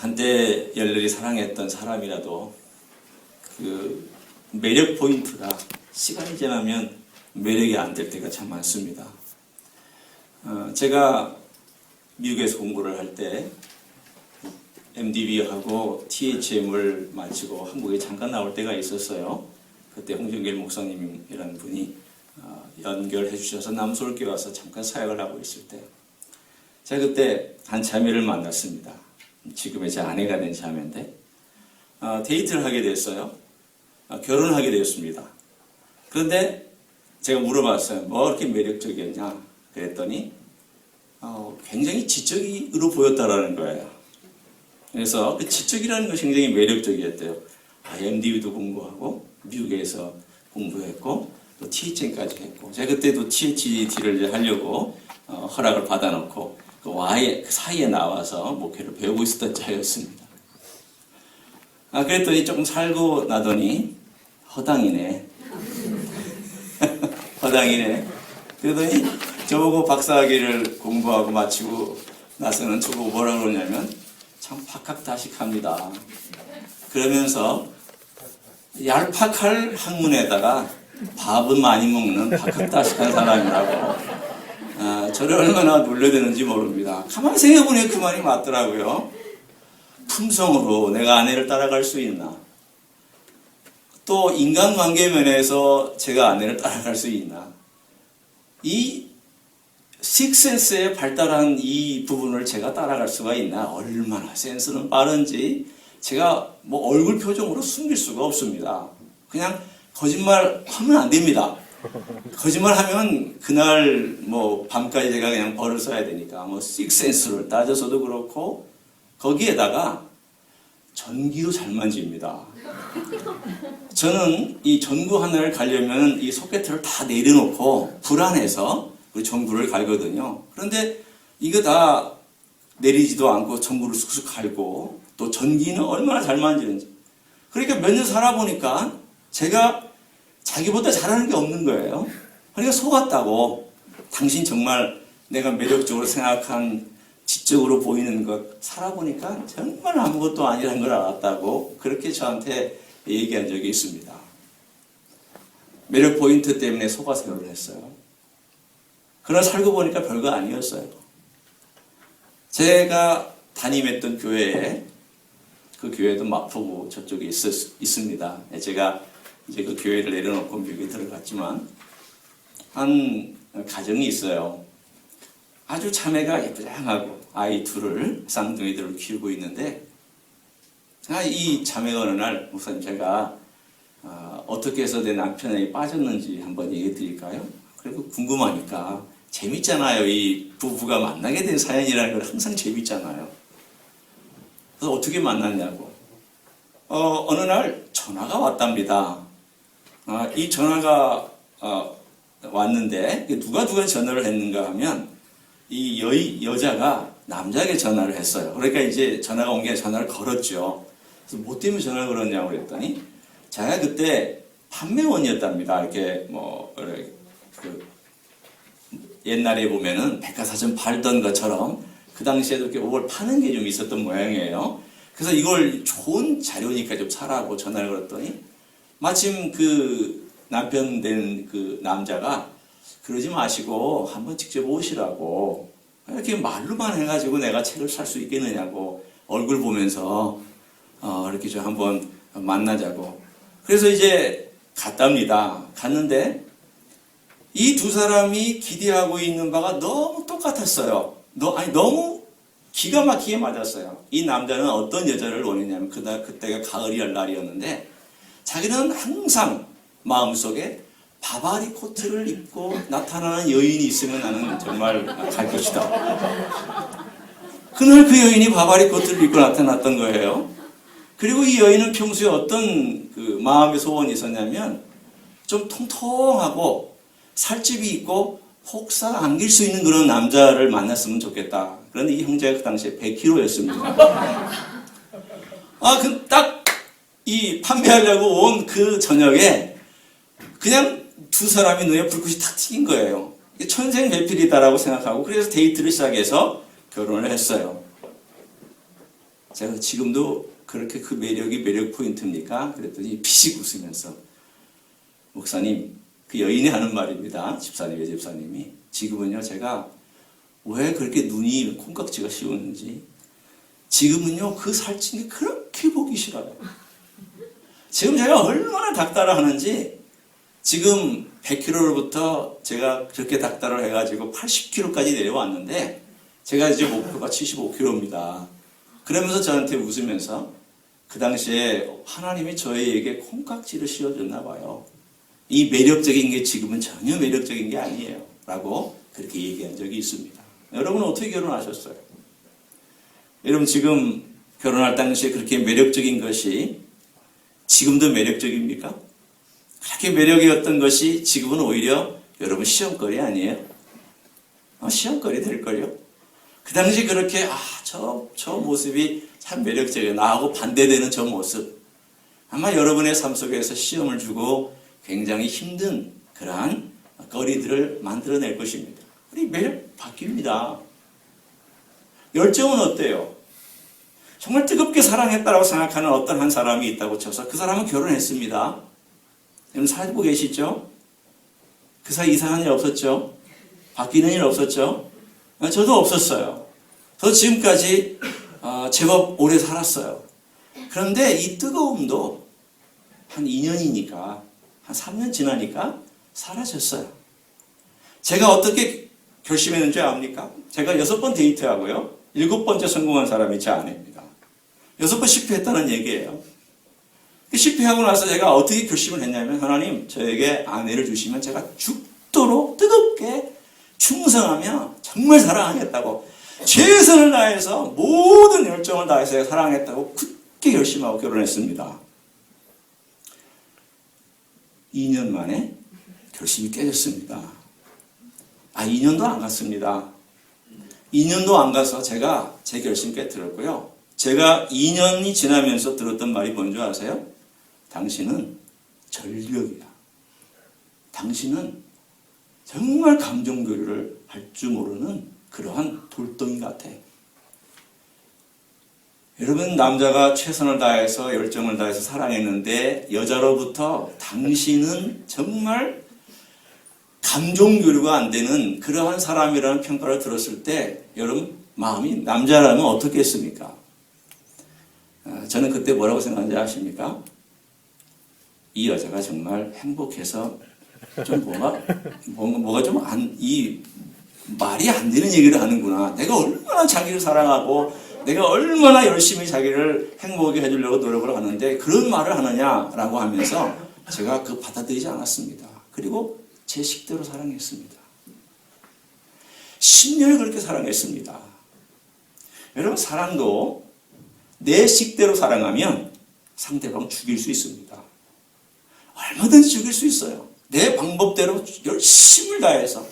한때 열렬히 사랑했던 사람이라도 그 매력 포인트가 시간이 지나면 매력이 안 될 때가 참 많습니다. 제가 미국에서 공부를 할 때 MDB하고 THM을 마치고 한국에 잠깐 나올 때가 있었어요. 그때 홍정길 목사님이라는 분이 연결해 주셔서 남서울교회 와서 잠깐 사역을 하고 있을 때 제가 그때 한 자매를 만났습니다. 지금의 제 아내가 된 자매인데 데이트를 하게 됐어요. 결혼하게 되었습니다. 그런데 제가 물어봤어요. 뭐 그렇게 매력적이었냐? 그랬더니 굉장히 지적으로 보였다라는 거예요. 그래서 그 지적이라는 것이 굉장히 매력적이었대요. MDB도 공부하고 미국에서 공부했고 또 THM까지 했고 제가 그때도 THD를 이제 하려고 허락을 받아놓고 그 사이에 나와서 목회를 배우고 있었던 자였습니다. 그랬더니 조금 살고 나더니 허당이네. 허당이네. 그러더니 저보고 박사학위를 공부하고 마치고 나서는 저보고 뭐라 그러냐면 참 박학다식합니다. 그러면서 얄팍할 학문에다가 밥은 많이 먹는 박학다식한 사람이라고 저를 얼마나 놀려대는지 모릅니다. 가만히 생각해보니 그 말이 맞더라고요. 품성으로 내가 아내를 따라갈 수 있나? 또 인간관계 면에서 제가 아내를 따라갈 수 있나? 이 식센스에 발달한 이 부분을 제가 따라갈 수가 있나? 얼마나 센스는 빠른지 제가 뭐 얼굴 표정으로 숨길 수가 없습니다. 그냥 거짓말 하면 안 됩니다. 거짓말 하면 그날 뭐 밤까지 제가 그냥 벌을 써야 되니까 뭐 식센스를 따져서도 그렇고 거기에다가 전기도 잘 만집니다. 저는 이 전구 하나를 갈려면 이 소켓을 다 내려놓고 불안해서 그 전구를 갈거든요. 그런데 이거 다 내리지도 않고 전구를 쑥쑥 갈고 또 전기는 얼마나 잘 만지는지. 그러니까 몇 년 살아보니까 제가 자기보다 잘하는 게 없는 거예요. 그러니까 속았다고. 당신 정말 내가 매력적으로 생각한 지적으로 보이는 것 살아보니까 정말 아무것도 아니라는 걸 알았다고 그렇게 저한테 얘기한 적이 있습니다. 매력 포인트 때문에 속아세요를 했어요. 그러나 살고 보니까 별거 아니었어요. 제가 담임했던 교회에 그 교회도 마포구 저쪽에 있습니다. 제가 이제 그 교회를 내려놓고 미국에 들어갔지만 한 가정이 있어요. 아주 자매가 예쁘장하고 아이 둘을 쌍둥이들을 키우고 있는데 이 자매가 어느 날 목사님 제가 어떻게 해서 내 남편에게 빠졌는지 한번 얘기해 드릴까요? 그리고 궁금하니까 재밌잖아요. 이 부부가 만나게 된 사연이라는 건 항상 재밌잖아요. 그래서 어떻게 만났냐고. 어느 날 전화가 왔답니다. 이 전화가 왔는데 누가 전화를 했는가 하면 이 여자가 남자에게 전화를 했어요. 그러니까 이제 전화가 온 게 전화를 걸었죠. 그래서 뭐 때문에 전화를 걸었냐고 그랬더니 제가 그때 판매원이었답니다. 이렇게 그 옛날에 보면은 백과사전 팔던 것처럼 그 당시에도 이렇게 뭘 파는 게 좀 있었던 모양이에요. 그래서 이걸 좋은 자료니까 좀 사라고 전화를 걸었더니 마침 그 남편 된 그 남자가 그러지 마시고 한번 직접 오시라고 이렇게 말로만 해가지고 내가 책을 살 수 있겠느냐고 얼굴 보면서 이렇게 좀 한번 만나자고. 그래서 이제 갔답니다. 갔는데 이 두 사람이 기대하고 있는 바가 너무 똑같았어요. 너무 기가 막히게 맞았어요. 이 남자는 어떤 여자를 원했냐면 그때가 가을이랄 날이었는데 자기는 항상 마음속에 바바리 코트를 입고 나타나는 여인이 있으면 나는 정말 갈 것이다. 그날 그 여인이 바바리 코트를 입고 나타났던 거예요. 그리고 이 여인은 평소에 어떤 그 마음의 소원이 있었냐면 좀 통통하고 살집이 있고 혹사 안길 수 있는 그런 남자를 만났으면 좋겠다. 그런데 이 형제가 그 당시에 100kg였습니다. 딱 이 판매하려고 온 그 저녁에 그냥 두 사람이 눈에 불꽃이 탁 튀긴 거예요. 천생배필이다라고 생각하고 그래서 데이트를 시작해서 결혼을 했어요. 제가 지금도 그렇게 그 매력이 매력 포인트입니까? 그랬더니 피식 웃으면서 목사님, 그 여인이 하는 말입니다. 집사님이. 지금은요, 제가 왜 그렇게 눈이 콩깍지가 씌우는지 지금은요, 그 살찐 게 그렇게 보기 싫어요. 지금 제가 얼마나 닭다라 하는지 지금 100kg로부터 제가 그렇게 닭다를 해가지고 80kg까지 내려왔는데 제가 이제 목표가 75kg입니다. 그러면서 저한테 웃으면서 그 당시에 하나님이 저희에게 콩깍지를 씌워줬나 봐요. 이 매력적인 게 지금은 전혀 매력적인 게 아니에요. 라고 그렇게 얘기한 적이 있습니다. 여러분은 어떻게 결혼하셨어요? 여러분 지금 결혼할 당시에 그렇게 매력적인 것이 지금도 매력적입니까? 그렇게 매력이었던 것이 지금은 오히려 여러분 시험거리 아니에요? 시험거리 될걸요? 그 당시 그렇게 저 모습이 참 매력적이에요. 나하고 반대되는 저 모습. 아마 여러분의 삶 속에서 시험을 주고 굉장히 힘든 그러한 거리들을 만들어낼 것입니다. 우리 매력 바뀝니다. 열정은 어때요? 정말 뜨겁게 사랑했다고 생각하는 어떤 한 사람이 있다고 쳐서 그 사람은 결혼했습니다. 여러분 살고 계시죠? 그 사이 이상한 일 없었죠? 바뀌는 일 없었죠? 저도 없었어요. 저도 지금까지 제법 오래 살았어요. 그런데 이 뜨거움도 한 2년이니까 한 3년 지나니까 사라졌어요. 제가 어떻게 결심했는지 압니까? 제가 6번 데이트하고요. 7번째 성공한 사람이 제 아내입니다. 6번 실패했다는 얘기예요. 실패하고 나서 제가 어떻게 결심을 했냐면 하나님 저에게 아내를 주시면 제가 죽도록 뜨겁게 충성하며 정말 사랑하겠다고 최선을 다해서 모든 열정을 다해서 사랑하겠다고 굳게 결심하고 결혼했습니다. 2년 만에 결심이 깨졌습니다. 2년도 안 갔습니다. 2년도 안 가서 제가 제 결심 깨뜨렸고요. 제가 2년이 지나면서 들었던 말이 뭔지 아세요? 당신은 절벽이야. 당신은 정말 감정교류를 할 줄 모르는 그러한 돌덩이 같아. 여러분 남자가 최선을 다해서 열정을 다해서 사랑했는데 여자로부터 당신은 정말 감정교류가 안 되는 그러한 사람이라는 평가를 들었을 때 여러분 마음이 남자라면 어떻게 했습니까? 저는 그때 뭐라고 생각하는지 아십니까? 이 여자가 정말 행복해서 좀 뭐가 좀 이 말이 안 되는 얘기를 하는구나. 내가 얼마나 자기를 사랑하고 내가 얼마나 열심히 자기를 행복하게 해주려고 노력을 하는데 그런 말을 하느냐라고 하면서 제가 받아들이지 않았습니다. 그리고 제 식대로 사랑했습니다. 10년을 그렇게 사랑했습니다. 여러분 사랑도 내 식대로 사랑하면 상대방 죽일 수 있습니다. 얼마든지 죽일 수 있어요. 내 방법대로 열심을 다해서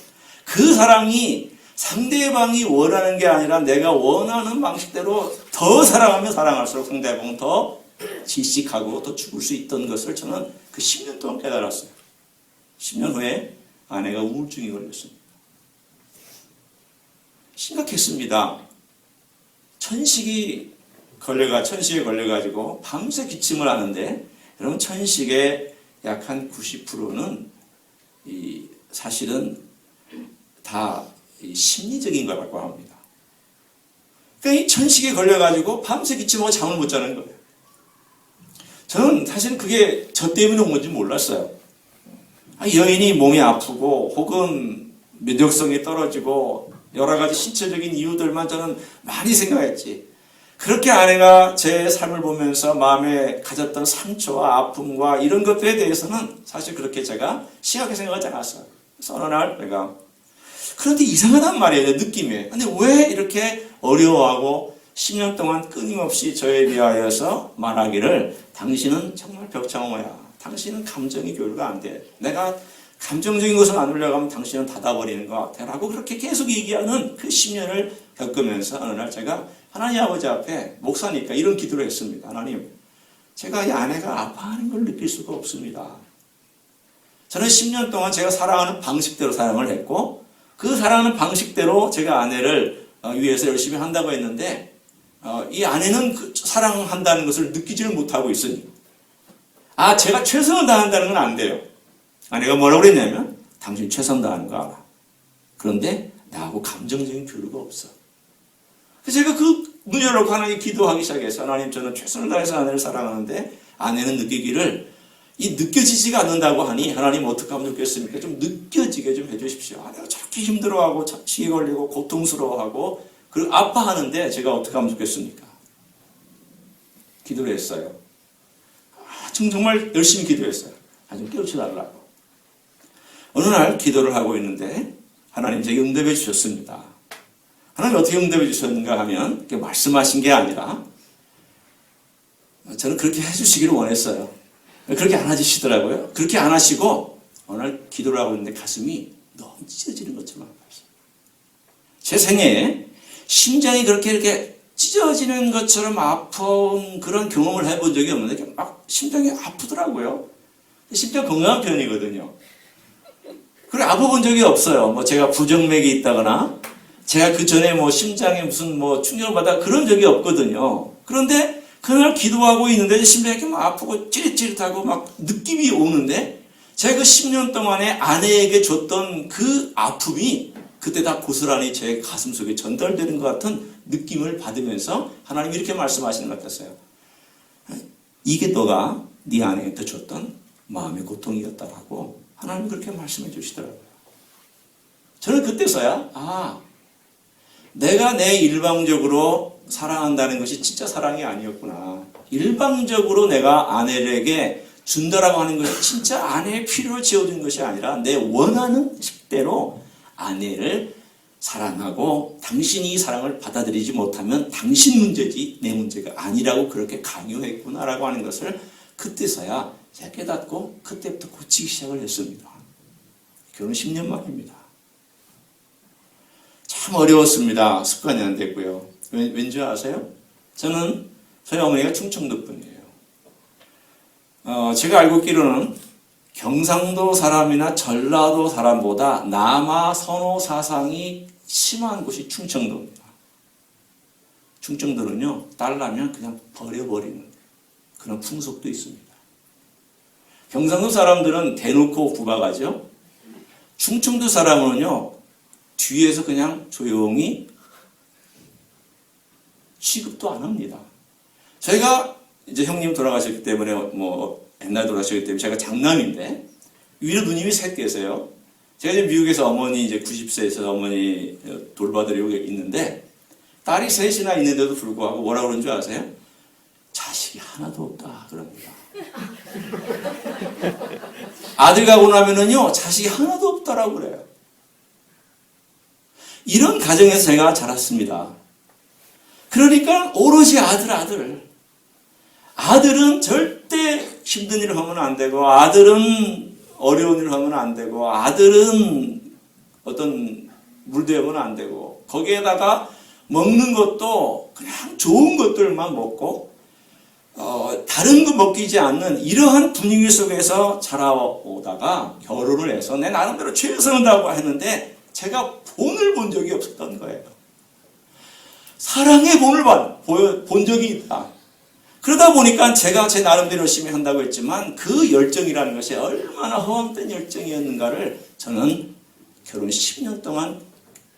그 사랑이 상대방이 원하는 게 아니라 내가 원하는 방식대로 더 사랑하면 사랑할수록 상대방은 더 질식하고 더 죽을 수 있던 것을 저는 그 10년 동안 깨달았어요. 10년 후에 아내가 우울증이 걸렸습니다. 심각했습니다. 천식에 걸려가지고 밤새 기침을 하는데 여러분 천식의 약 한 90%는 사실은 다 심리적인 거라고 합니다. 그러니까 이 천식에 걸려가지고 밤새 기침하고 잠을 못 자는 거예요. 저는 사실 그게 저 때문에 온 건지 몰랐어요. 여인이 몸이 아프고 혹은 면역성이 떨어지고 여러 가지 신체적인 이유들만 저는 많이 생각했지. 그렇게 아내가 제 삶을 보면서 마음에 가졌던 상처와 아픔과 이런 것들에 대해서는 사실 그렇게 제가 심하게 생각하지 않았어요. 그래서 어느 날 내가 그런데 이상하단 말이에요. 느낌이. 근데 왜 이렇게 어려워하고 10년 동안 끊임없이 저에 대하여서 말하기를 당신은 정말 벽창호야. 당신은 감정이 교류가 안 돼. 내가 감정적인 것을 나누려고 하면 당신은 닫아버리는 것 같아. 라고 그렇게 계속 얘기하는 그 10년을 겪으면서 어느 날 제가 하나님 아버지 앞에 목사니까 이런 기도를 했습니다. 하나님, 제가 이 아내가 아파하는 걸 느낄 수가 없습니다. 저는 10년 동안 제가 사랑하는 방식대로 사랑을 했고 그 사랑하는 방식대로 제가 아내를 위해서 열심히 한다고 했는데 이 아내는 사랑한다는 것을 느끼지를 못하고 있으니 제가 최선을 다한다는 건 안 돼요. 아내가 뭐라고 그랬냐면 당신 최선 다하는 거 알아. 그런데 나하고 감정적인 교류가 없어. 그래서 제가 그 문 열어놓고 하나님 기도하기 시작해서 하나님 저는 최선을 다해서 아내를 사랑하는데 아내는 느끼기를 느껴지지가 않는다고 하니 하나님 어떻게 하면 좋겠습니까? 좀 느껴지게 좀 해주십시오. 아내가 저렇게 힘들어하고 시기 걸리고 고통스러워하고 그리고 아파하는데 제가 어떻게 하면 좋겠습니까? 기도를 했어요. 정말 열심히 기도했어요. 좀 깨우쳐 달라고. 어느 날 기도를 하고 있는데 하나님 제게 응답해 주셨습니다. 하나님 어떻게 응답해 주셨는가 하면 말씀하신 게 아니라 저는 그렇게 해주시기를 원했어요. 그렇게 안 해주시더라고요. 그렇게 안 하시고 어느 날 기도를 하고 있는데 가슴이 너무 찢어지는 것처럼 아팠어요. 제 생애에 심장이 그렇게 이렇게 찢어지는 것처럼 아픈 그런 경험을 해본 적이 없는데 막 심장이 아프더라고요. 심장 건강한 편이거든요. 그래 아파본 적이 없어요. 제가 부정맥이 있다거나 제가 그 전에 심장에 무슨 충격을 받아 그런 적이 없거든요. 그런데 그날 기도하고 있는데 심장이 이렇게 막 아프고 찌릿찌릿하고 막 느낌이 오는데 제가 그 10년 동안에 아내에게 줬던 그 아픔이 그때 다 고스란히 제 가슴 속에 전달되는 것 같은 느낌을 받으면서 하나님이 이렇게 말씀하시는 것 같았어요. 이게 너가 네 아내한테 줬던 마음의 고통이었다라고 하나님이 그렇게 말씀해 주시더라고요. 저는 그때서야 내가 내 일방적으로 사랑한다는 것이 진짜 사랑이 아니었구나. 일방적으로 내가 아내에게 준다라고 하는 것이 진짜 아내의 필요를 채워주는 것이 아니라 내 원하는 식대로 아내를 사랑하고 당신이 이 사랑을 받아들이지 못하면 당신 문제지 내 문제가 아니라고 그렇게 강요했구나라고 하는 것을 그때서야 제가 깨닫고 그때부터 고치기 시작을 했습니다. 결혼 10년 만입니다. 참 어려웠습니다. 습관이 안 됐고요. 왠지 아세요? 저는 저희 어머니가 충청도 분이에요. 제가 알고 있기로는 경상도 사람이나 전라도 사람보다 남아 선호 사상이 심한 곳이 충청도입니다. 충청도는요, 딸나면 그냥 버려버리는 그런 풍속도 있습니다. 경상도 사람들은 대놓고 구박하죠. 충청도 사람은요, 뒤에서 그냥 조용히 취급도 안 합니다. 저희가 이제 형님 돌아가셨기 때문에 옛날 돌아가셨기 때문에 제가 장남인데 위로 누님이 셋 계세요. 제가 이제 미국에서 어머니 이제 90세에서 어머니 돌봐드리고 있는데 딸이 셋이나 있는데도 불구하고 뭐라고 그러는 줄 아세요? 자식이 하나도 없다 그럽니다. 아들 가고 나면은요 자식이 하나도 없다라고 그래요. 이런 가정에서 제가 자랐습니다. 그러니까 오로지 아들은 절대 힘든 일을 하면 안 되고 아들은 어려운 일을 하면 안 되고 아들은 어떤 물대하면 안 되고 거기에다가 먹는 것도 그냥 좋은 것들만 먹고 다른 거 먹이지 않는 이러한 분위기 속에서 자라오다가 결혼을 해서 내 나름대로 최선을 다하고 했는데 제가 본을 본 적이 없었던 거예요. 사랑의 본을 본 적이 있다. 그러다 보니까 제가 제 나름대로 열심히 한다고 했지만 그 열정이라는 것이 얼마나 허황된 열정이었는가를 저는 결혼 10년 동안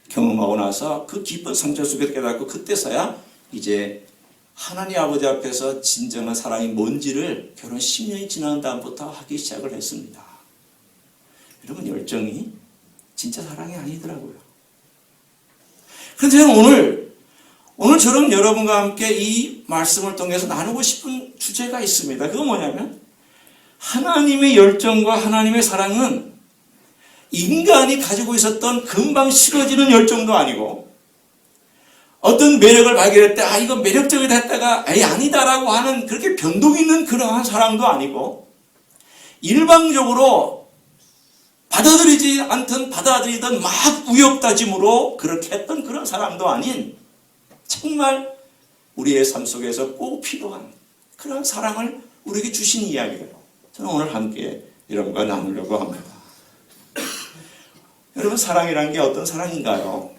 경험하고 나서 그 깊은 상처 속에 깨닫고 그때서야 이제 하나님 아버지 앞에서 진정한 사랑이 뭔지를 결혼 10년이 지난 다음부터 하기 시작을 했습니다. 여러분 열정이 진짜 사랑이 아니더라고요. 그런데 저는 오늘처럼 여러분과 함께 이 말씀을 통해서 나누고 싶은 주제가 있습니다. 그건 뭐냐면 하나님의 열정과 하나님의 사랑은 인간이 가지고 있었던 금방 식어지는 열정도 아니고 어떤 매력을 발견할 때 이거 매력적이다 했다가 아니다라고 하는 그렇게 변동 있는 그러한 사랑도 아니고 일방적으로 받아들이지 않든 받아들이든 막 우욕다짐으로 그렇게 했던 그런 사랑도 아닌 정말 우리의 삶 속에서 꼭 필요한 그런 사랑을 우리에게 주신 이야기예요. 저는 오늘 함께 여러분과 나누려고 합니다. 여러분 사랑이라는 게 어떤 사랑인가요?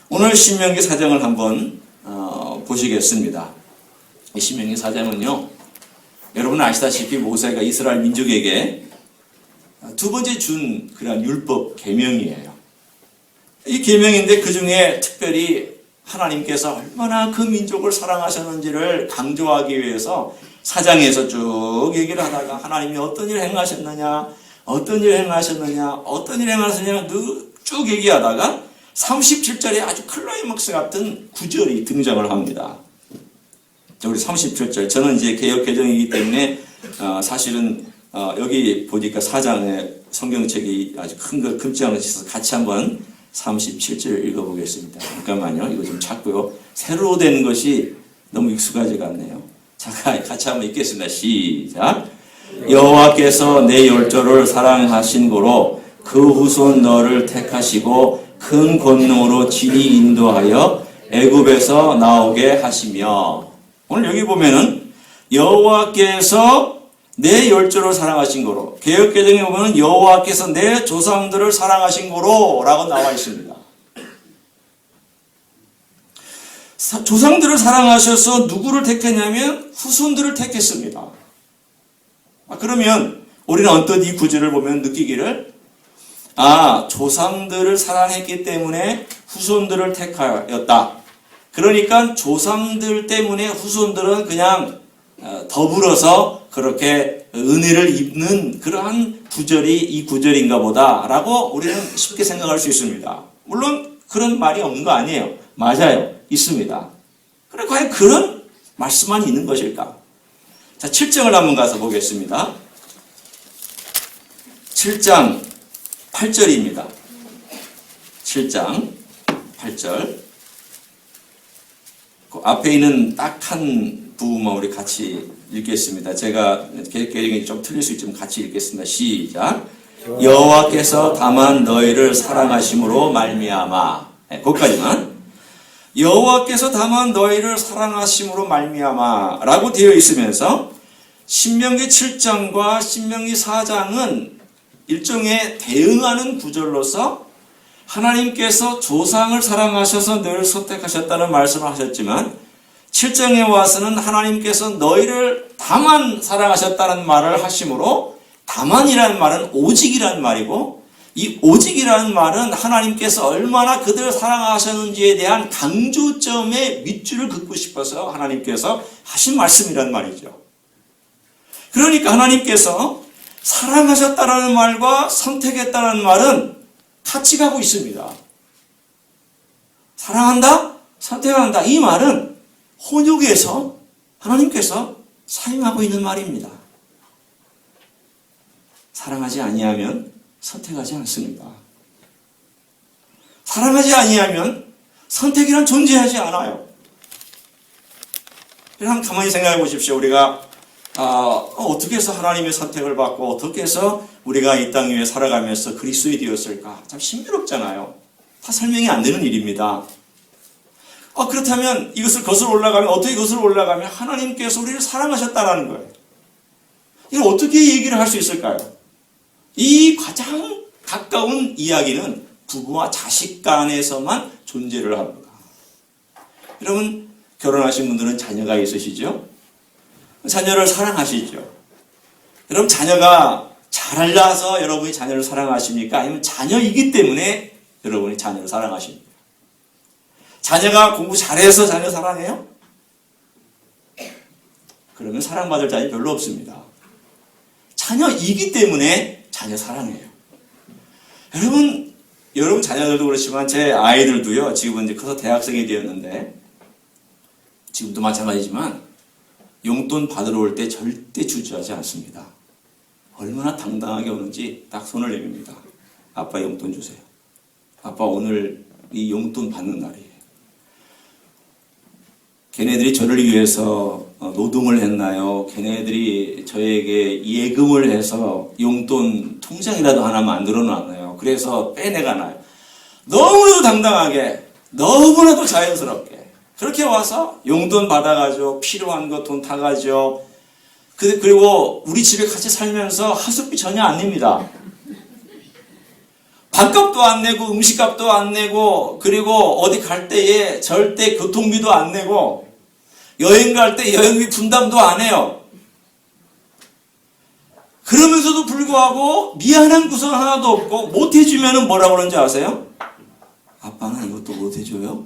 오늘 신명기 4장을 한번 보시겠습니다. 이 신명기 4장은요, 여러분 아시다시피 모세가 이스라엘 민족에게 두 번째 준 그런 율법 계명이에요. 이 계명인데 그 중에 특별히 하나님께서 얼마나 그 민족을 사랑하셨는지를 강조하기 위해서 4장에서 쭉 얘기를 하다가 하나님이 어떤 일을 행하셨느냐, 어떤 일을 행하셨느냐, 어떤 일을 행하셨느냐 쭉 얘기하다가 37절에 아주 클라이막스 같은 구절이 등장을 합니다. 우리 37절. 저는 이제 개역 개정이기 때문에 사실은 여기 보니까 4장에 성경책이 아주 큰 거 금장을 있어서 같이 한번 37절 읽어보겠습니다. 잠깐만요. 이거 좀 찾고요. 새로 된 것이 너무 익숙하지가 않네요. 자, 같이 한번 읽겠습니다. 시작. 여호와께서 내 열조를 사랑하신 고로 그 후손 너를 택하시고 큰 권능으로 진히 인도하여 애굽에서 나오게 하시며. 오늘 여기 보면은 여호와께서 내 열조를 사랑하신 거로, 개역개정에 보면 여호와께서 내 조상들을 사랑하신 거로 라고 나와 있습니다. 조상들을 사랑하셔서 누구를 택했냐면 후손들을 택했습니다. 그러면 우리는 언뜻 이 구절을 보면 느끼기를, 조상들을 사랑했기 때문에 후손들을 택하였다. 그러니까 조상들 때문에 후손들은 그냥 더불어서 그렇게 은혜를 입는 그러한 구절이 이 구절인가 보다라고 우리는 쉽게 생각할 수 있습니다. 물론 그런 말이 없는 거 아니에요. 맞아요. 있습니다. 그래 과연 그런 말씀만 있는 것일까? 자, 7장을 한번 가서 보겠습니다. 7장 8절입니다. 7장 8절. 그 앞에 있는 딱 한 부분만 우리 같이 읽겠습니다. 제가 개혁이 좀 틀릴 수 있지만 같이 읽겠습니다. 시작. 여호와께서 다만 너희를 사랑하심으로 말미암아. 거기까지만. 여호와께서 다만 너희를 사랑하심으로 말미암아 라고 되어 있으면서 신명기 7장과 신명기 4장은 일종의 대응하는 구절로서 하나님께서 조상을 사랑하셔서 너희를 선택하셨다는 말씀을 하셨지만 7장에 와서는 하나님께서 너희를 다만 사랑하셨다는 말을 하심으로, 다만이라는 말은 오직이라는 말이고, 이 오직이라는 말은 하나님께서 얼마나 그들을 사랑하셨는지에 대한 강조점의 밑줄을 긋고 싶어서 하나님께서 하신 말씀이란 말이죠. 그러니까 하나님께서 사랑하셨다는 말과 선택했다는 말은 같이 가고 있습니다. 사랑한다? 선택한다. 이 말은 혼육에서 하나님께서 사용하고 있는 말입니다. 사랑하지 아니하면 선택하지 않습니다. 사랑하지 아니하면 선택이란 존재하지 않아요. 그냥 가만히 생각해 보십시오. 우리가 어떻게 해서 하나님의 선택을 받고 어떻게 해서 우리가 이 땅 위에 살아가면서 그리스도인이 되었을까? 참 신비롭잖아요. 다 설명이 안 되는 일입니다. 그렇다면 이것을 거슬러 올라가면, 어떻게 거슬러 올라가면 하나님께서 우리를 사랑하셨다는 거예요. 이걸 어떻게 얘기를 할 수 있을까요? 이 가장 가까운 이야기는 부부와 자식 간에서만 존재를 합니다. 여러분, 결혼하신 분들은 자녀가 있으시죠? 자녀를 사랑하시죠? 여러분, 자녀가 잘나서 여러분이 자녀를 사랑하십니까? 아니면 자녀이기 때문에 여러분이 자녀를 사랑하십니까? 자녀가 공부 잘해서 자녀 사랑해요? 그러면 사랑받을 자녀 별로 없습니다. 자녀이기 때문에 자녀 사랑해요. 여러분 자녀들도 그렇지만 제 아이들도요, 지금은 이제 커서 대학생이 되었는데, 지금도 마찬가지지만, 용돈 받으러 올 때 절대 주저하지 않습니다. 얼마나 당당하게 오는지 딱 손을 내밉니다. 아빠 용돈 주세요. 아빠 오늘 이 용돈 받는 날이에요. 걔네들이 저를 위해서 노동을 했나요? 걔네들이 저에게 예금을 해서 용돈 통장이라도 하나 만들어 놨나요? 그래서 빼내가나요? 너무나도 당당하게, 너무나도 자연스럽게 그렇게 와서 용돈 받아가지고 필요한 거 돈 타가지고, 그리고 우리 집에 같이 살면서 하숙비 전혀 안 냅니다. 밥값도 안 내고 음식값도 안 내고, 그리고 어디 갈 때에 절대 교통비도 안 내고, 여행 갈 때 여행비 분담도 안 해요. 그러면서도 불구하고 미안한 구석 하나도 없고 못해주면 뭐라고 그러는지 아세요? 아빠는 이것도 못해줘요?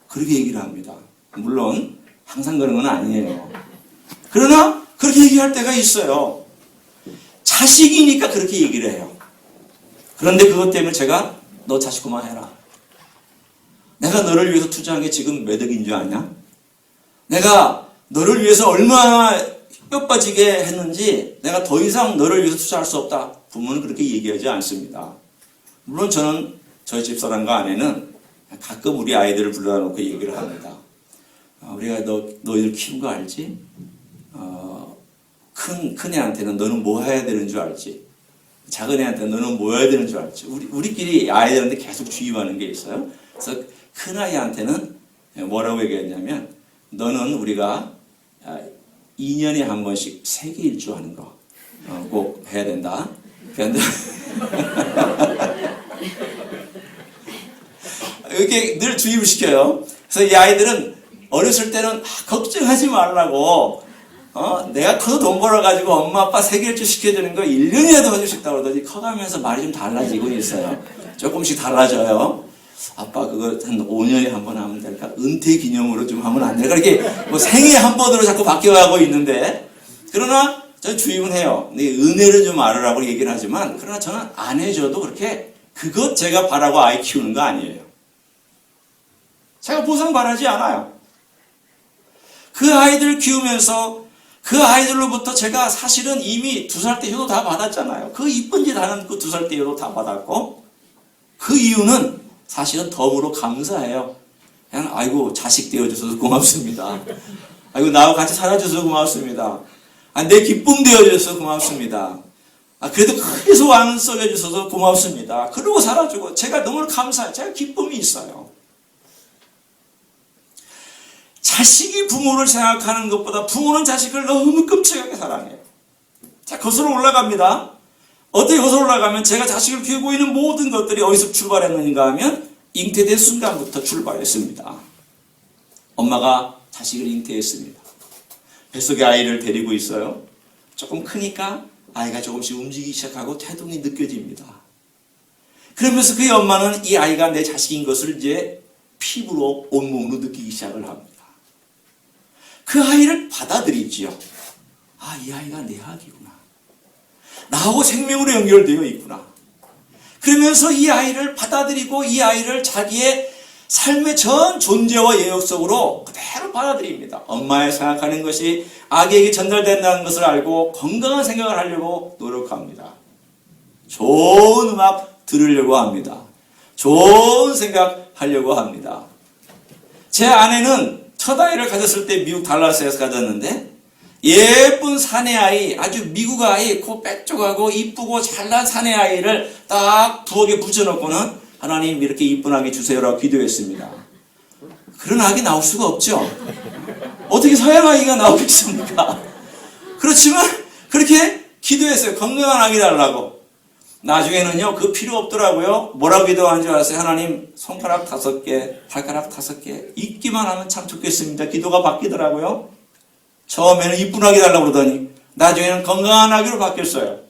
그렇게 얘기를 합니다. 물론 항상 그런 건 아니에요. 그러나 그렇게 얘기할 때가 있어요. 자식이니까 그렇게 얘기를 해요. 그런데 그것 때문에 제가 너 자식 그만해라. 내가 너를 위해서 투자한 게 지금 몇 억인 줄 아냐? 내가 너를 위해서 얼마나 뼈 빠지게 했는지 내가 더 이상 너를 위해서 투자할 수 없다. 부모는 그렇게 얘기하지 않습니다. 물론 저는 저희 집사람과 아내는 가끔 우리 아이들을 불러다 놓고 얘기를 합니다. 우리가 너희들 키운 거 알지? 큰 애한테는 너는 뭐 해야 되는 줄 알지? 작은 애한테는 너는 뭐 해야 되는 줄 알지? 우리끼리 아이들한테 계속 주입하는 게 있어요. 그래서 큰 아이한테는 뭐라고 얘기했냐면 너는 우리가 2년에 한 번씩 세계 일주 하는 거 꼭 해야 된다. 그런데 이렇게 늘 주입을 시켜요. 그래서 이 아이들은 어렸을 때는 걱정하지 말라고 내가 커서 돈 벌어가지고 엄마 아빠 세계 일주 시켜주는 거 1년이라도 해주고 싶다고 그러더니 커가면서 말이 좀 달라지고 있어요. 조금씩 달라져요. 아빠 그거 한 5년에 한 번 하면 될까? 은퇴 기념으로 좀 하면 안 될까? 이렇게 뭐 생애 한 번으로 자꾸 바뀌어가고 있는데 그러나 저는 주입은 해요. 은혜를 좀 알으라고 얘기를 하지만 그러나 저는 안 해줘도 그렇게 그것 제가 바라고 아이 키우는 거 아니에요. 제가 보상 바라지 않아요. 그 아이들 키우면서 그 아이들로부터 제가 사실은 이미 2살 때 효도 다 받았잖아요. 그 이쁜 짓 하는 그 2살 때 효도 다 받았고 그 이유는 사실은 덤으로 감사해요. 그냥 아이고 자식 되어줘서 고맙습니다. 아이고 나하고 같이 살아줘서 고맙습니다. 내 기쁨 되어줘서 고맙습니다. 그래도 크게 소원 썩여주셔서 고맙습니다. 그러고 살아주고 제가 너무 감사해요. 제가 기쁨이 있어요. 자식이 부모를 생각하는 것보다 부모는 자식을 너무 끔찍하게 사랑해요. 자, 거슬러 올라갑니다. 어떻게 거슬러 올라가면 제가 자식을 키우고 있는 모든 것들이 어디서 출발했는가 하면 잉태된 순간부터 출발했습니다. 엄마가 자식을 잉태했습니다. 뱃속에 아이를 데리고 있어요. 조금 크니까 아이가 조금씩 움직이기 시작하고 태동이 느껴집니다. 그러면서 그의 엄마는 이 아이가 내 자식인 것을 이제 피부로 온몸으로 느끼기 시작을 합니다. 그 아이를 받아들이지요. 이 아이가 내 아기구나. 나하고 생명으로 연결되어 있구나. 그러면서 이 아이를 받아들이고 이 아이를 자기의 삶의 전 존재와 예역 속으로 그대로 받아들입니다. 엄마의 생각하는 것이 아기에게 전달된다는 것을 알고 건강한 생각을 하려고 노력합니다. 좋은 음악 들으려고 합니다. 좋은 생각 하려고 합니다. 제 아내는 첫 아이를 가졌을 때 미국 달라스에서 가졌는데 예쁜 사내 아이, 아주 미국 아이, 코 빽쪽하고 이쁘고 잘난 사내 아이를 딱 부엌에 붙여놓고는 하나님 이렇게 이쁜 아기 주세요라고 기도했습니다. 그런 아기 나올 수가 없죠. 어떻게 서양 아기가 나오겠습니까? 그렇지만 그렇게 기도했어요. 건강한 아기 달라고. 나중에는요, 그 필요 없더라고요. 뭐라고 기도한 줄 아세요? 하나님, 손가락 5개, 발가락 5개, 있기만 하면 참 좋겠습니다. 기도가 바뀌더라고요. 처음에는 이쁜 아기 달라고 그러더니, 나중에는 건강한 아기로 바뀌었어요.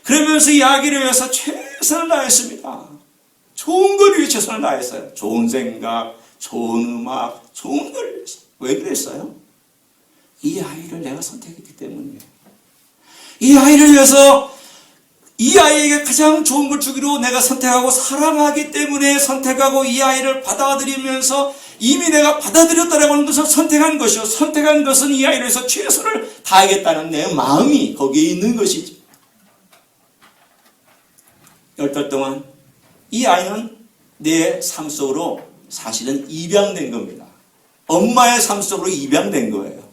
그러면서 이 아기를 위해서 최선을 다했습니다. 좋은 걸 위해 최선을 다했어요. 좋은 생각, 좋은 음악, 좋은 걸 위해서. 왜 그랬어요? 이 아이를 내가 선택했기 때문이에요. 이 아이를 위해서 이 아이에게 가장 좋은 걸 주기로 내가 선택하고 사랑하기 때문에 선택하고 이 아이를 받아들이면서 이미 내가 받아들였다라고 하는 것을 선택한 것이요. 선택한 것은 이 아이를 위해서 최선을 다하겠다는 내 마음이 거기에 있는 것이죠. 10달 동안 이 아이는 내 삶 속으로 사실은 입양된 겁니다. 엄마의 삶 속으로 입양된 거예요.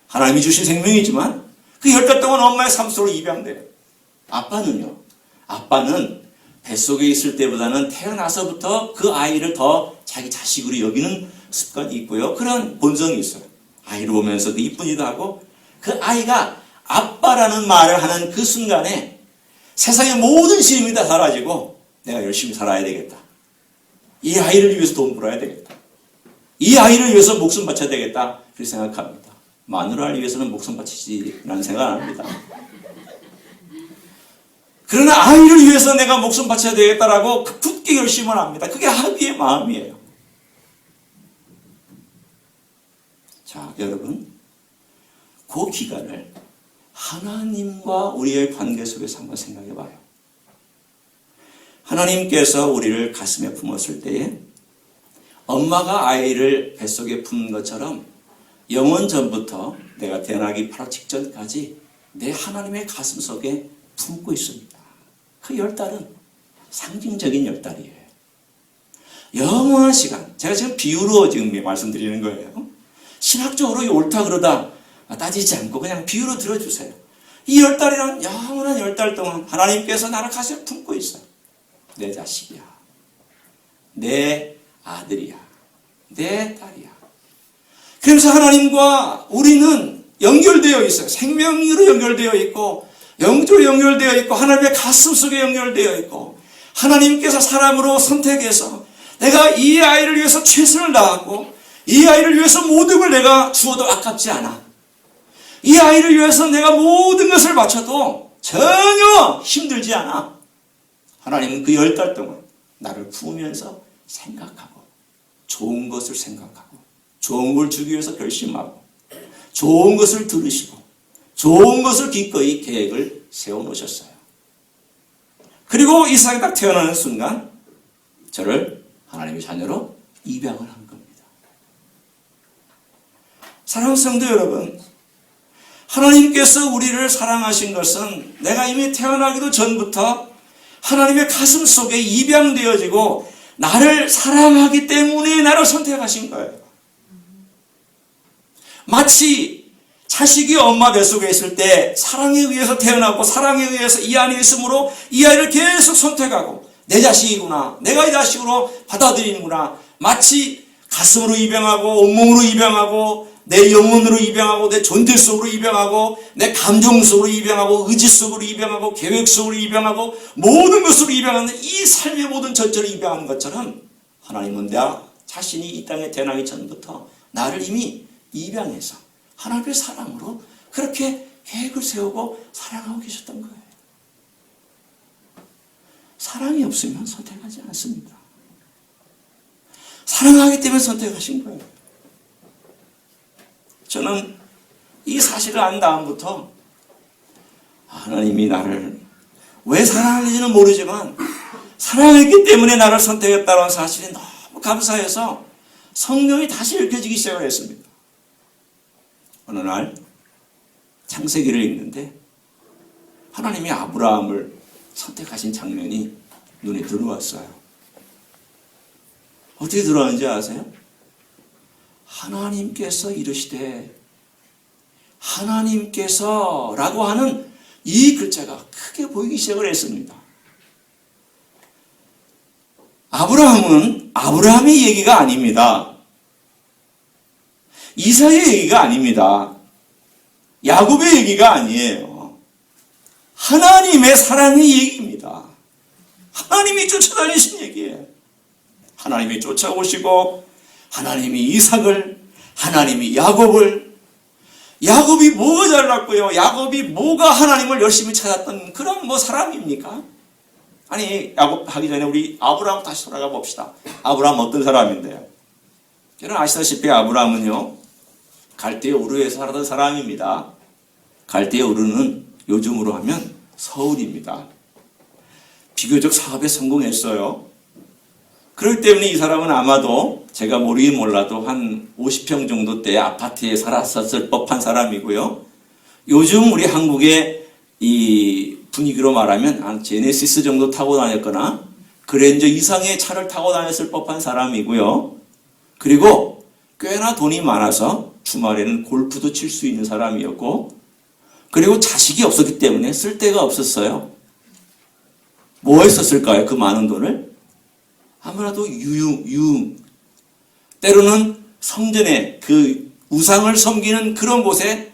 하나님이 주신 생명이지만 그 10달 동안 엄마의 삶 속으로 입양돼요. 아빠는요. 아빠는 뱃속에 있을 때보다는 태어나서부터 그 아이를 더 자기 자식으로 여기는 습관이 있고요. 그런 본성이 있어요. 아이를 보면서 이쁜 일도 하고 그 아이가 아빠라는 말을 하는 그 순간에 세상의 모든 시름이 다 사라지고 내가 열심히 살아야 되겠다. 이 아이를 위해서 돈 벌어야 되겠다. 이 아이를 위해서 목숨 바쳐야 되겠다. 그렇게 생각합니다. 마누라를 위해서는 목숨 바치지라는 생각 안 합니다. 그러나 아이를 위해서 내가 목숨 바쳐야 되겠다라고 굳게 결심을 합니다. 그게 아비의 마음이에요. 자, 여러분, 그 기간을 하나님과 우리의 관계 속에서 한번 생각해 봐요. 하나님께서 우리를 가슴에 품었을 때에 엄마가 아이를 뱃속에 품는 것처럼 영원 전부터 내가 태어나기 바로 직전까지 내 하나님의 가슴 속에 품고 있습니다. 그 10달은 상징적인 10달이에요. 영원한 시간. 제가 지금 비유로 지금 말씀드리는 거예요. 신학적으로 옳다 그러다 따지지 않고 그냥 비유로 들어주세요. 이 10달이란 영원한 10달 동안 하나님께서 나를 가슴에 품고 있어요. 내 자식이야. 내 아들이야. 내 딸이야. 그래서 하나님과 우리는 연결되어 있어요. 생명으로 연결되어 있고 영적으로 연결되어 있고 하나님의 가슴 속에 연결되어 있고 하나님께서 사람으로 선택해서 내가 이 아이를 위해서 최선을 다하고 이 아이를 위해서 모든 걸 내가 주어도 아깝지 않아. 이 아이를 위해서 내가 모든 것을 바쳐도 전혀 힘들지 않아. 하나님은 그 10달 동안 나를 품으면서 생각하고 좋은 것을 생각하고 좋은 걸 주기 위해서 결심하고 좋은 것을 들으시고 좋은 것을 기꺼이 계획을 세워놓으셨어요. 그리고 이 세상에 딱 태어나는 순간 저를 하나님의 자녀로 입양을 한 겁니다. 사랑하는 성도 여러분, 하나님께서 우리를 사랑하신 것은 내가 이미 태어나기도 전부터 하나님의 가슴 속에 입양되어지고 나를 사랑하기 때문에 나를 선택하신 거예요. 마치 자식이 엄마 뱃속에 있을 때 사랑에 의해서 태어나고 사랑에 의해서 이 안에 있으므로 이 아이를 계속 선택하고 내 자식이구나, 내가 이 자식으로 받아들이는구나, 마치 가슴으로 입양하고 온몸으로 입양하고 내 영혼으로 입양하고 내 존재 속으로 입양하고 내 감정 속으로 입양하고 의지 속으로 입양하고 계획 속으로 입양하고 모든 것으로 입양하는 이 삶의 모든 전체를 입양하는 것처럼 하나님은 나 자신이 이 땅에 태어나기 전부터 나를 이미 입양해서 하나님의 사랑으로 그렇게 계획을 세우고 사랑하고 계셨던 거예요. 사랑이 없으면 선택하지 않습니다. 사랑하기 때문에 선택하신 거예요. 저는 이 사실을 안 다음부터 하나님이 나를 왜 사랑하는지는 모르지만 사랑했기 때문에 나를 선택했다는 사실이 너무 감사해서 성경이 다시 읽혀지기 시작을 했습니다. 어느 날 창세기를 읽는데 하나님이 아브라함을 선택하신 장면이 눈에 들어왔어요. 어떻게 들어왔는지 아세요? 하나님께서 이르시되 하나님께서 라고 하는 이 글자가 크게 보이기 시작을 했습니다. 아브라함은 아브라함의 얘기가 아닙니다. 이삭의 얘기가 아닙니다. 야곱의 얘기가 아니에요. 하나님의 사랑의 얘기입니다. 하나님이 쫓아다니신 얘기예요. 하나님이 쫓아오시고 하나님이 이삭을, 하나님이 야곱을, 야곱이 뭐가 잘났고요, 야곱이 뭐가 하나님을 열심히 찾았던 그런 사람입니까? 아니, 야곱 하기 전에 우리 아브라함 다시 돌아가 봅시다. 아브라함 어떤 사람인데요? 여러분 아시다시피 아브라함은요, 갈대아 우르에 살았던 사람입니다. 갈대아 우르는 요즘으로 하면 서울입니다. 비교적 사업에 성공했어요. 그렇기 때문에 이 사람은 아마도 제가 모르긴 몰라도 한 50평 정도 대 아파트에 살았었을 법한 사람이고요. 요즘 우리 한국의 이 분위기로 말하면 한 제네시스 정도 타고 다녔거나 그랜저 이상의 차를 타고 다녔을 법한 사람이고요. 그리고 꽤나 돈이 많아서 주말에는 골프도 칠 수 있는 사람이었고, 그리고 자식이 없었기 때문에 쓸 데가 없었어요. 뭐 했었을까요? 그 많은 돈을? 아무래도 유흥. 때로는 성전에 그 우상을 섬기는 그런 곳에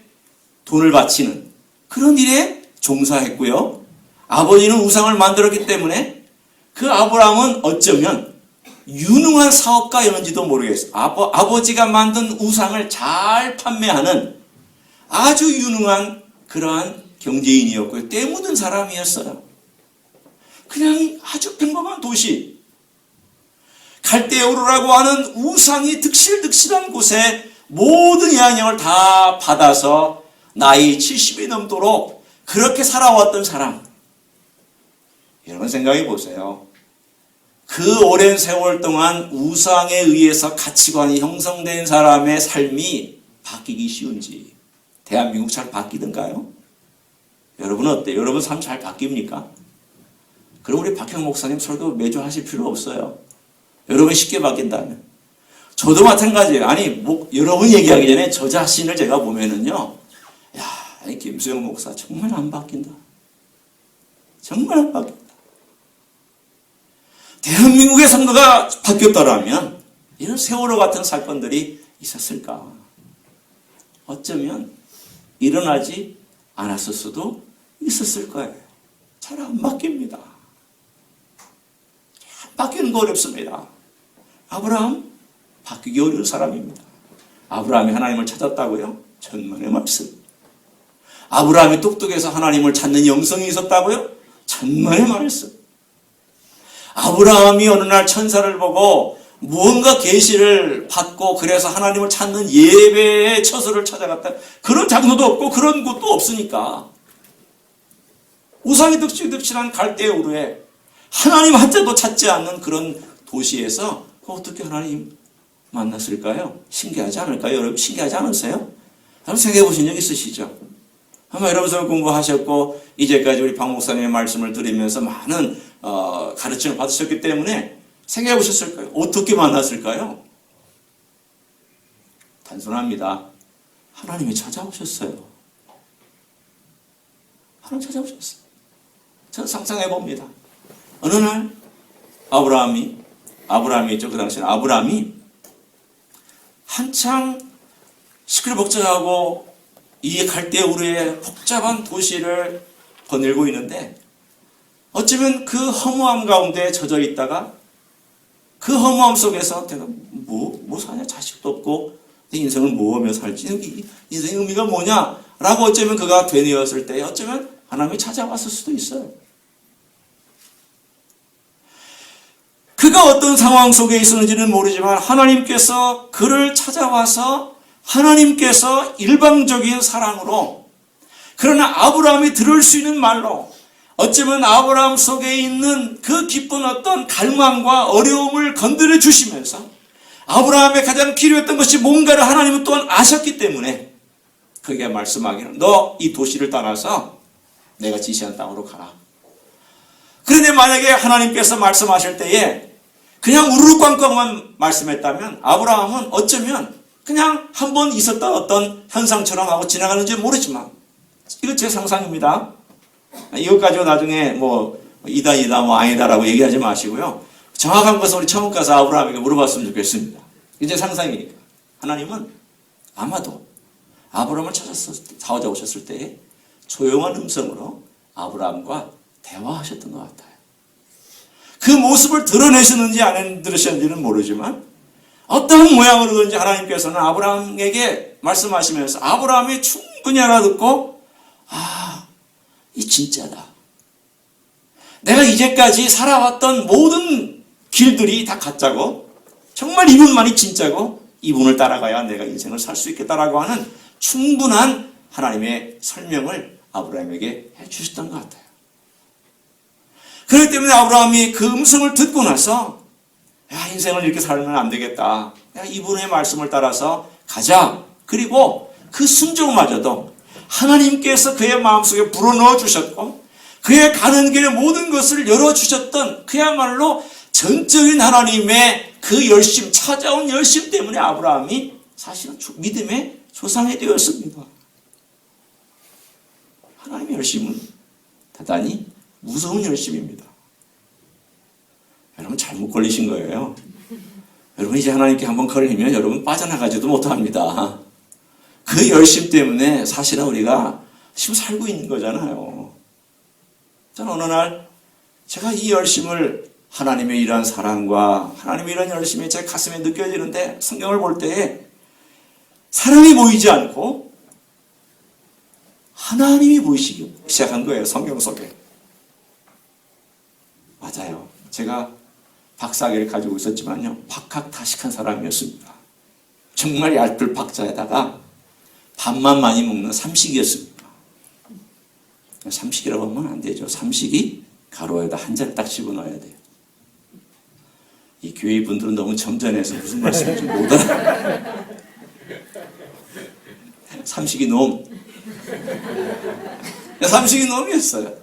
돈을 바치는 그런 일에 종사했고요. 아버지는 우상을 만들었기 때문에 그 아브라함은 어쩌면 유능한 사업가였는지도 모르겠어요. 아버지가 만든 우상을 잘 판매하는 아주 유능한 그러한 경제인이었고요. 때 묻은 사람이었어요. 그냥 아주 평범한 도시, 갈대우르라고 하는 우상이 득실득실한 곳에 모든 영향을 다 받아서 나이 70이 넘도록 그렇게 살아왔던 사람. 여러분 생각해 보세요. 그 오랜 세월 동안 우상에 의해서 가치관이 형성된 사람의 삶이 바뀌기 쉬운지, 대한민국 잘 바뀌던가요? 여러분은 어때요? 여러분 삶 잘 바뀝니까? 그럼 우리 박형 목사님 설교 매주 하실 필요 없어요. 여러분 쉽게 바뀐다면. 저도 마찬가지예요. 아니, 여러분 얘기하기 전에 저 자신을 제가 보면은요, 야, 이 김수영 목사 정말 안 바뀐다. 정말 안 바뀐다. 대한민국의 선거가 바뀌었다라면 이런 세월호 같은 사건들이 있었을까? 어쩌면 일어나지 않았을 수도 있었을 거예요. 잘 안 바뀝니다. 바뀌는 거 어렵습니다. 아브라함 바뀌기 어려운 사람입니다. 아브라함이 하나님을 찾았다고요? 천만의 말씀. 아브라함이 똑똑해서 하나님을 찾는 영성이 있었다고요? 천만의 말씀. 아브라함이 어느 날 천사를 보고 무언가 계시를 받고 그래서 하나님을 찾는 예배의 처소를 찾아갔다. 그런 장소도 없고 그런 곳도 없으니까 우상이 득실득실한 갈대우르에 하나님 한자도 찾지 않는 그런 도시에서 어떻게 하나님 만났을까요? 신기하지 않을까요? 여러분 신기하지 않으세요? 한번 생각해 보신 적 있으시죠? 아마 여러분들 공부하셨고 이제까지 우리 박 목사님의 말씀을 들으면서 많은 가르침을 받으셨기 때문에 생각해 보셨을 거예요. 어떻게 만났을까요? 단순합니다. 하나님이 찾아오셨어요. 하나님 찾아오셨어요. 저는 상상해 봅니다. 어느 날 아브라함이죠. 그 당시에 아브라함이 한창 시끌벅적하고 이 갈대우르의 복잡한 도시를 거닐고 있는데 어쩌면 그 허무함 가운데 젖어 있다가 그 허무함 속에서 내가 뭐 사냐, 자식도 없고 내 인생을 뭐 하며 살지, 인생의 의미가 뭐냐 라고 어쩌면 그가 되뇌었을 때 어쩌면 하나님이 찾아왔을 수도 있어요. 그가 어떤 상황 속에 있었는지는 모르지만 하나님께서 그를 찾아와서 하나님께서 일방적인 사랑으로, 그러나 아브라함이 들을 수 있는 말로 어쩌면 아브라함 속에 있는 그 깊은 어떤 갈망과 어려움을 건드려 주시면서 아브라함의 가장 필요했던 것이 뭔가를 하나님은 또한 아셨기 때문에 그게 말씀하기를 너 이 도시를 떠나서 내가 지시한 땅으로 가라. 그런데 만약에 하나님께서 말씀하실 때에 그냥 우르르 꽝꽝만 말씀했다면 아브라함은 어쩌면 그냥 한 번 있었던 어떤 현상처럼 하고 지나가는지 모르지만, 이건 제 상상입니다. 이것 가지고 나중에 이다 아니다라고 얘기하지 마시고요. 정확한 것은 우리 처음 가서 아브라함에게 물어봤으면 좋겠습니다. 이제 상상이니까. 하나님은 아마도 아브라함을 찾아오셨을 때 조용한 음성으로 아브라함과 대화하셨던 것 같아요. 그 모습을 드러내셨는지 안 들으셨는지는 모르지만 어떤 모양으로든지 하나님께서는 아브라함에게 말씀하시면서 아브라함이 충분히 알아듣고 이 진짜다. 내가 이제까지 살아왔던 모든 길들이 다 가짜고 정말 이분만이 진짜고 이분을 따라가야 내가 인생을 살 수 있겠다라고 하는 충분한 하나님의 설명을 아브라함에게 해주셨던 것 같아요. 그렇기 때문에 아브라함이 그 음성을 듣고 나서 인생을 이렇게 살면 안 되겠다. 이분의 말씀을 따라서 가자. 그리고 그 순종마저도 하나님께서 그의 마음속에 불어넣어 주셨고 그의 가는 길의 모든 것을 열어주셨던 그야말로 전적인 하나님의 그 열심, 찾아온 열심 때문에 아브라함이 사실은 믿음의 조상이 되었습니다. 하나님의 열심은 대단히 무서운 열심입니다. 여러분 잘못 걸리신 거예요. 여러분 이제 하나님께 한번 걸리면 여러분 빠져나가지도 못합니다. 그 열심 때문에 사실은 우리가 지금 살고 있는 거잖아요. 저는 어느 날 제가 이 열심을 하나님의 이러한 사랑과 하나님의 이러한 열심이 제 가슴에 느껴지는데 성경을 볼 때에 사람이 보이지 않고 하나님이 보이시기 시작한 거예요. 성경 속에. 맞아요. 제가 박사학위를 가지고 있었지만요. 박학다식한 사람이었습니다. 정말 얇을 박자에다가 밥만 많이 먹는 삼식이었습니다. 삼식이라고 하면 안 되죠. 삼식이 가로에다 한 자를 딱 집어넣어야 돼요. 이 교회 분들은 너무 점잖해서 무슨 말씀인지 못 알아. 삼식이 놈. 삼식이 놈이었어요.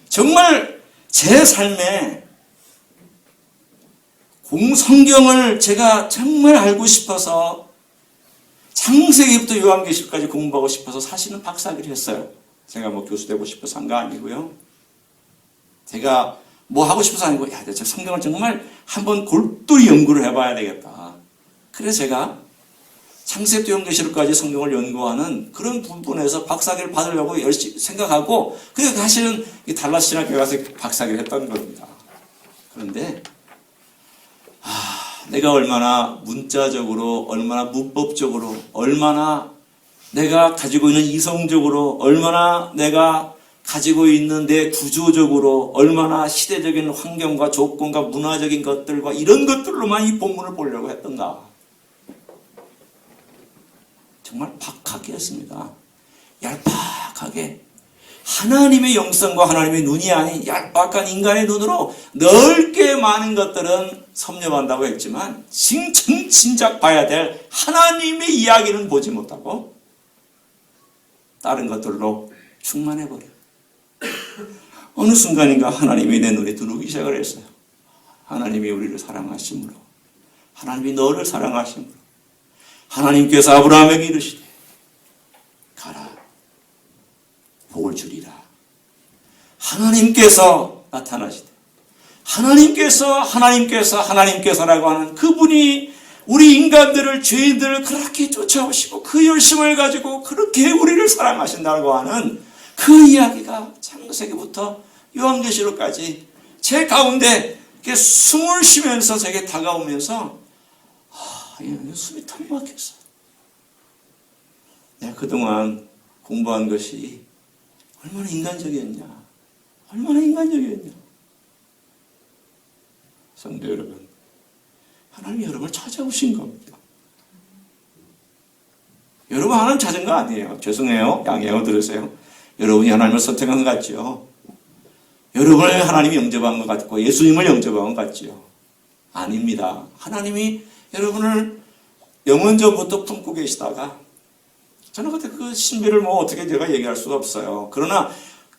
정말 제 삶에 성경을 제가 정말 알고 싶어서 창세기부터 요한계시록까지 공부하고 싶어서 사실은 박사학위를 했어요. 제가 뭐 교수 되고 싶어서 한 거 아니고요. 제가 뭐 하고 싶어서 아니고, 야, 저 성경을 정말 한번 골똘히 연구를 해봐야 되겠다. 그래서 제가 창세기부터 요한계시록까지 성경을 연구하는 그런 부분에서 박사학위를 받으려고 열심히 생각하고, 그래서 사실은 달라스 신학교에 가서 박사학위를 했던 겁니다. 그런데 내가 얼마나 문자적으로, 얼마나 문법적으로, 얼마나 내가 가지고 있는 이성적으로, 얼마나 내가 가지고 있는 내 구조적으로, 얼마나 시대적인 환경과 조건과 문화적인 것들과 이런 것들로만 이 본문을 보려고 했던가. 정말 박하게였습니다. 얄팍하게. 하나님의 영성과 하나님의 눈이 아닌 얄팍한 인간의 눈으로 넓게 많은 것들은 섭렵한다고 했지만 진작 봐야 될 하나님의 이야기는 보지 못하고 다른 것들로 충만해버려요. 어느 순간인가 하나님이 내 눈에 들어오기 시작을 했어요. 하나님이 우리를 사랑하심으로, 하나님이 너를 사랑하심으로, 하나님께서 아브라함에게 이르시되 가라, 복을 주리라. 하나님께서 나타나시되, 하나님께서라고 하는 그분이 우리 인간들을, 죄인들을 그렇게 쫓아오시고 그 열심을 가지고 그렇게 우리를 사랑하신다고 하는 그 이야기가 창세기부터 요한계시록까지 제 가운데 숨을 쉬면서 제게 다가오면서 숨이 턱 막혔어요. 내가 그동안 공부한 것이 얼마나 인간적이었냐. 성도 여러분, 하나님이 여러분을 찾아오신 겁니다. 여러분 하나님 찾은 거 아니에요. 죄송해요. 양해하고 들으세요. 여러분이 하나님을 선택한 것 같죠. 여러분을 하나님이 영접한 것 같고 예수님을 영접한 것 같죠. 아닙니다. 하나님이 여러분을 영원 전부터 품고 계시다가, 저는 그때 그 신비를 뭐 어떻게 제가 얘기할 수가 없어요. 그러나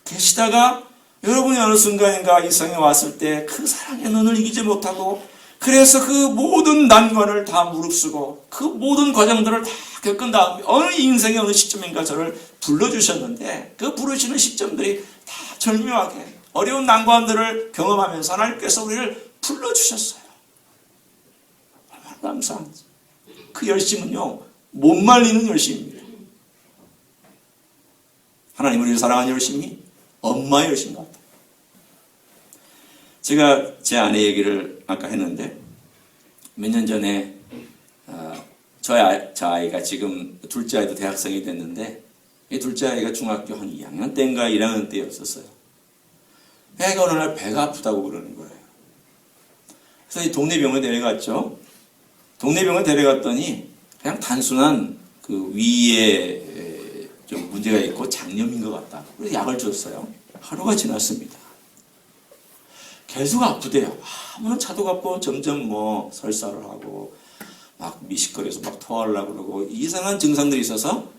계시다가 여러분이 어느 순간인가 이 세상에 왔을 때 그 사랑의 눈을 이기지 못하고, 그래서 그 모든 난관을 다 무릅쓰고 그 모든 과정들을 다 겪은 다음에 어느 인생의 어느 시점인가 저를 불러주셨는데, 그 부르시는 시점들이 다 절묘하게 어려운 난관들을 경험하면서 하나님께서 우리를 불러주셨어요. 얼마나 감사한지. 그 열심은요, 못 말리는 열심입니다. 하나님 우리를 사랑하는 열심이 엄마의 열심 같아요. 제가 제 아내 얘기를 아까 했는데, 몇 년 전에 저 아이가 지금 둘째 아이도 대학생이 됐는데, 이 둘째 아이가 중학교 한 2학년 때인가 1학년 때였었어요. 애가 어느 날 배가 아프다고 그러는 거예요. 그래서 이 동네 병원에 데려갔죠. 동네 병원에 데려갔더니 그냥 단순한 그 위에 좀 문제가 있고 장염인 것 같다. 그래서 약을 줬어요. 하루가 지났습니다. 계속 아프대요. 아무런 차도 없고 점점 뭐 설사를 하고 막 미식거려서 막 토하려고 그러고 이상한 증상들이 있어서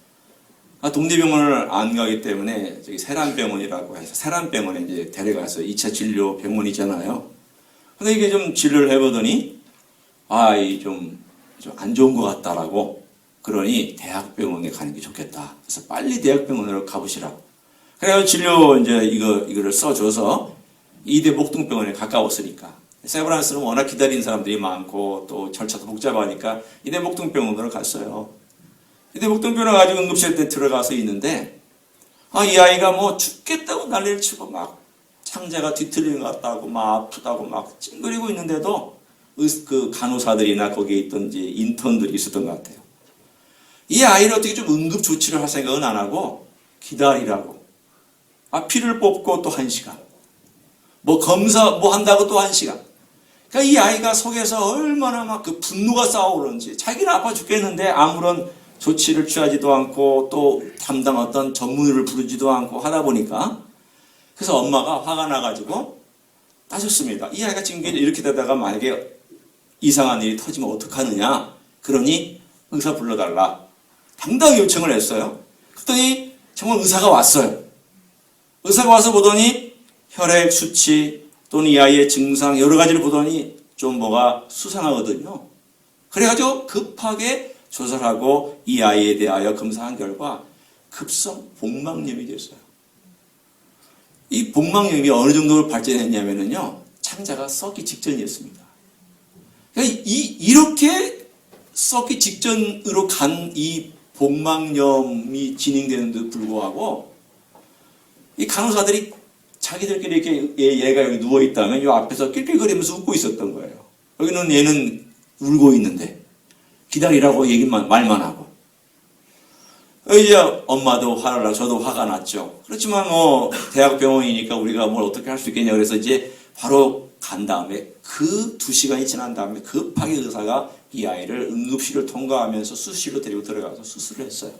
동네 병원을 안 가기 때문에 저기 세란병원이라고 해서 세란병원에 이제 데려가서 2차 진료 병원이잖아요. 근데 이게 좀 진료를 해보더니 이 좀 안 좋은 것 같다라고, 그러니 대학병원에 가는 게 좋겠다. 그래서 빨리 대학병원으로 가보시라고. 그래서 진료 이제 이거를 써줘서 이대 목동병원에 가까웠으니까, 세브란스는 워낙 기다리는 사람들이 많고 또 절차도 복잡하니까 이대 목동병원으로 갔어요. 이대 목동병원에 가지고 응급실에 들어가서 있는데 이 아이가 뭐 죽겠다고 난리를 치고 막 상자가 뒤틀린 것 같다고 막 아프다고 막 찡그리고 있는데도 그 간호사들이나 거기에 있던 이제 인턴들이 있었던 것 같아요. 이 아이를 어떻게 좀 응급 조치를 할 생각은 안 하고 기다리라고. 피를 뽑고 또 1시간. 뭐 검사 뭐 한다고 또 1시간. 그러니까 이 아이가 속에서 얼마나 막 그 분노가 쌓아오르는지, 자기는 아파 죽겠는데 아무런 조치를 취하지도 않고 또 담당 어떤 전문의를 부르지도 않고 하다 보니까, 그래서 엄마가 화가 나가지고 따졌습니다. 이 아이가 지금 이렇게 되다가 만약에 이상한 일이 터지면 어떡하느냐. 그러니 의사 불러달라. 당당히 요청을 했어요. 그랬더니 정말 의사가 왔어요. 의사가 와서 보더니 혈액 수치 또는 이 아이의 증상 여러 가지를 보더니 좀 뭐가 수상하거든요. 그래가지고 급하게 조사를 하고 이 아이에 대하여 검사한 결과 급성 복막염이 됐어요. 이 복막염이 어느 정도로 발전했냐면요, 창자가 썩기 직전이었습니다. 그러니까 이렇게 썩기 직전으로 간 이 복막염이 진행되는데도 불구하고 이 간호사들이 자기들끼리 이렇게 얘가 여기 누워있다면 이 앞에서 낄낄거리면서 웃고 있었던 거예요. 여기는 얘는 울고 있는데 기다리라고 말만 하고. 이제 엄마도 화를 나고 저도 화가 났죠. 그렇지만 뭐 대학병원이니까 우리가 뭘 어떻게 할 수 있겠냐. 그래서 이제 바로 간 다음에 그 2시간이 지난 다음에 급하게 의사가 이 아이를 응급실을 통과하면서 수술실로 데리고 들어가서 수술을 했어요.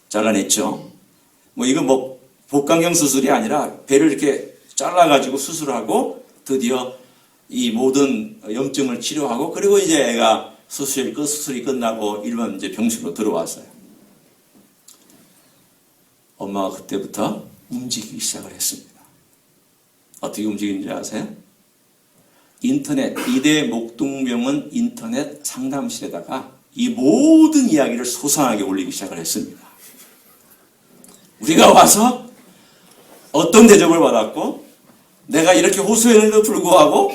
잘라냈죠. 뭐 이거 뭐 복강경 수술이 아니라 배를 이렇게 잘라가지고 수술하고 드디어 이 모든 염증을 치료하고, 그리고 이제 애가 수술이 끝나고 일반 이제 병실로 들어왔어요. 엄마가 그때부터 움직이기 시작을 했습니다. 어떻게 움직이는지 아세요? 인터넷, 이대 목동병원 인터넷 상담실에다가 이 모든 이야기를 소상하게 올리기 시작을 했습니다. 우리가 와서 어떤 대접을 받았고, 내가 이렇게 호소했는데도 불구하고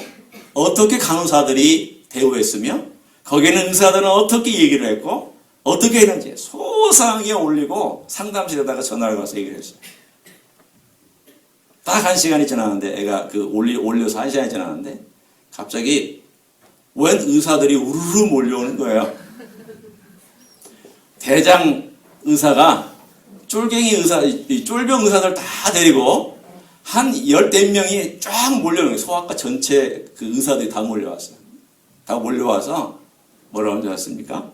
어떻게 간호사들이 대우했으며, 거기는 의사들은 어떻게 얘기를 했고 어떻게 했는지 소상하게 올리고 상담실에다가 전화를 가서 얘기를 했어요. 딱 1시간이 지났는데, 애가 올려서 1시간이 지났는데 갑자기 웬 의사들이 우르르 몰려오는 거예요. 대장 의사가 쫄병 의사들 다 데리고 한 14명이 쫙 몰려오는 거예요. 소아과 전체 그 의사들이 다 몰려왔어요. 다 몰려와서 뭐라고 하는지 아십니까?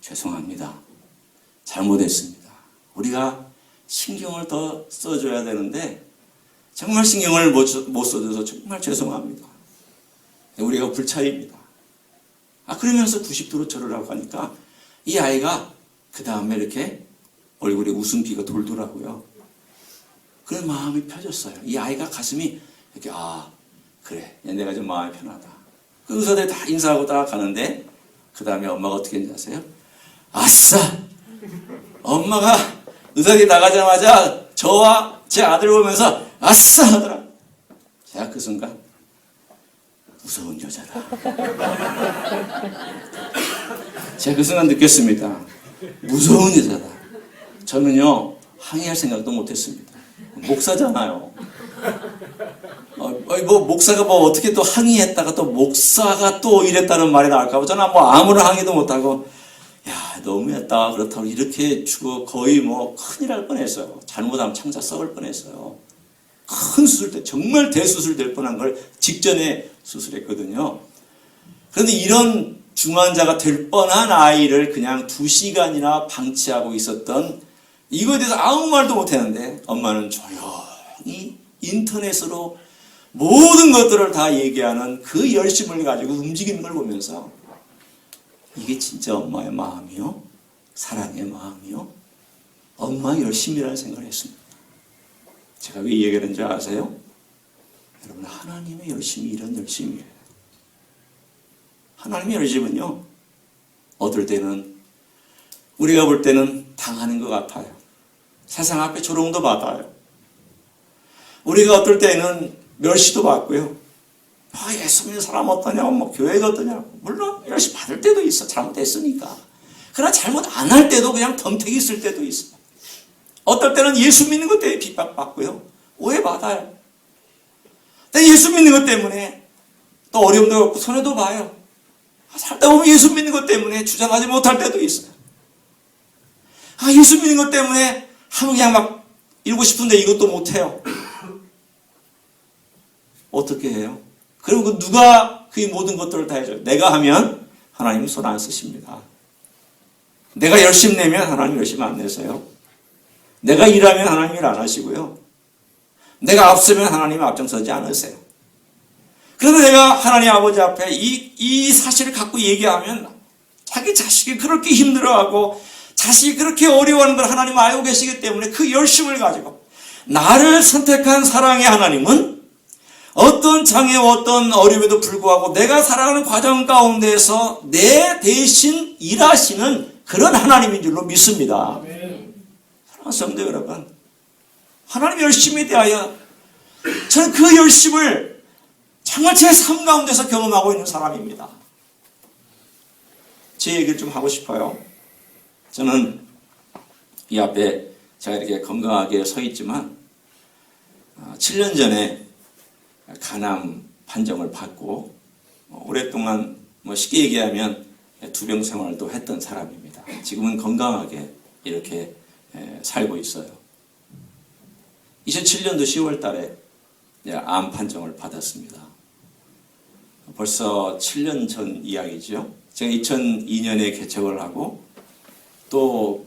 죄송합니다. 잘못했습니다. 우리가 신경을 더 써줘야 되는데 정말 신경을 못 써줘서 정말 죄송합니다. 우리가 불찰입니다. 그러면서 90도로 절을 하고 하니까 이 아이가 그 다음에 이렇게 얼굴에 웃음기가 돌더라고요. 그런 마음이 펴졌어요. 이 아이가 가슴이 이렇게 그래, 내가 좀 마음이 편하다. 그 의사들 다 인사하고 딱 가는데 그 다음에 엄마가 어떻게 했는지 아세요? 아싸! 엄마가 의사들이 나가자마자 저와 제 아들 보면서 아싸! 하더라. 제가 그 순간 무서운 여자다. 제가 그 순간 느꼈습니다. 무서운 여자다. 저는요, 항의할 생각도 못했습니다. 목사잖아요. 뭐 목사가 뭐 어떻게 또 항의했다가 또 목사가 또 이랬다는 말이 나올까 봐 저는 뭐 아무런 항의도 못하고, 야 너무했다, 그렇다고 이렇게 죽어 거의 뭐 큰일 날 뻔했어요. 잘못하면 창자 썩을 뻔했어요. 큰 수술 때 정말 대수술 될 뻔한 걸 직전에 수술했거든요. 그런데 이런 중환자가 될 뻔한 아이를 그냥 2시간이나 방치하고 있었던, 이거에 대해서 아무 말도 못했는데 엄마는 조용히 인터넷으로 모든 것들을 다 얘기하는 그 열심을 가지고 움직이는 걸 보면서 이게 진짜 엄마의 마음이요? 사랑의 마음이요? 엄마의 열심이라는 생각을 했습니다. 제가 왜 이 얘기를 했는지 아세요? 여러분, 하나님의 열심이 이런 열심이에요. 하나님의 열심은요, 어떨 때는 우리가 볼 때는 당하는 것 같아요. 세상 앞에 조롱도 받아요. 우리가 어떨 때는 멸시도 받고요. 예수 믿는 사람 어떠냐고, 뭐 교회가 어떠냐고. 물론 멸시 받을 때도 있어. 잘못했으니까. 그러나 잘못 안 할 때도 그냥 덤택이 있을 때도 있어요. 어떨 때는 예수 믿는 것 때문에 핍박받고요. 오해받아요. 예수 믿는 것 때문에 또 어려움도 없고 손해도 봐요. 살다 보면 예수 믿는 것 때문에 주장하지 못할 때도 있어요. 예수 믿는 것 때문에 하면 그냥 막 이루고 싶은데 이것도 못해요. 어떻게 해요? 그리고 누가 그 모든 것들을 다 해줘요? 내가 하면 하나님이 손 안 쓰십니다. 내가 열심히 내면 하나님 열심히 안 내세요. 내가 일하면 하나님 일 안 하시고요. 내가 앞서면 하나님 앞장서지 않으세요. 그런데 내가 하나님 아버지 앞에 이 사실을 갖고 얘기하면 자기 자식이 그렇게 힘들어하고 자식이 그렇게 어려워하는 걸 하나님 알고 계시기 때문에 그 열심을 가지고 나를 선택한 사랑의 하나님은 어떤 장애와 어떤 어려움에도 불구하고 내가 살아가는 과정 가운데에서 내 대신 일하시는 그런 하나님인 줄로 믿습니다. 사랑하는 성도 여러분, 하나님 열심에 대하여 저는 그 열심을 정말 제 삶 가운데서 경험하고 있는 사람입니다. 제 얘기를 좀 하고 싶어요. 저는 이 앞에 제가 이렇게 건강하게 서 있지만 7년 전에 간암 판정을 받고 오랫동안 쉽게 얘기하면 두병 생활도 했던 사람입니다. 지금은 건강하게 이렇게 살고 있어요. 2007년도 10월 달에 암 판정을 받았습니다. 벌써 7년 전 이야기죠. 제가 2002년에 개척을 하고 또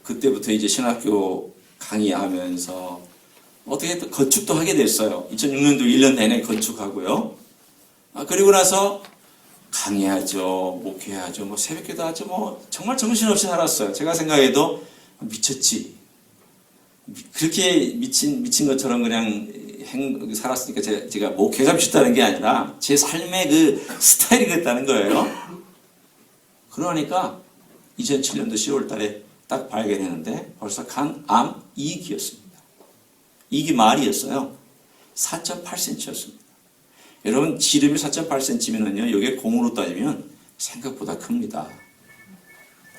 그때부터 이제 신학교 강의하면서 어떻게 또 건축도 하게 됐어요. 2006년도 1년 내내 건축하고요. 그리고 나서 강의하죠, 목회하죠, 새벽기도 하죠, 정말 정신없이 살았어요. 제가 생각해도 미쳤지. 그렇게 미친 것처럼 그냥 살았으니까 제가 목회가 미쳤다는 게 아니라 제 삶의 그 스타일이 그랬다는 거예요. 그러니까 2007년도 10월 달에 딱 발견했는데 벌써 간암 2기였습니다. 2기 말이었어요. 4.8cm였습니다. 여러분, 지름이 4.8cm면요, 여기에 공으로 따지면 생각보다 큽니다.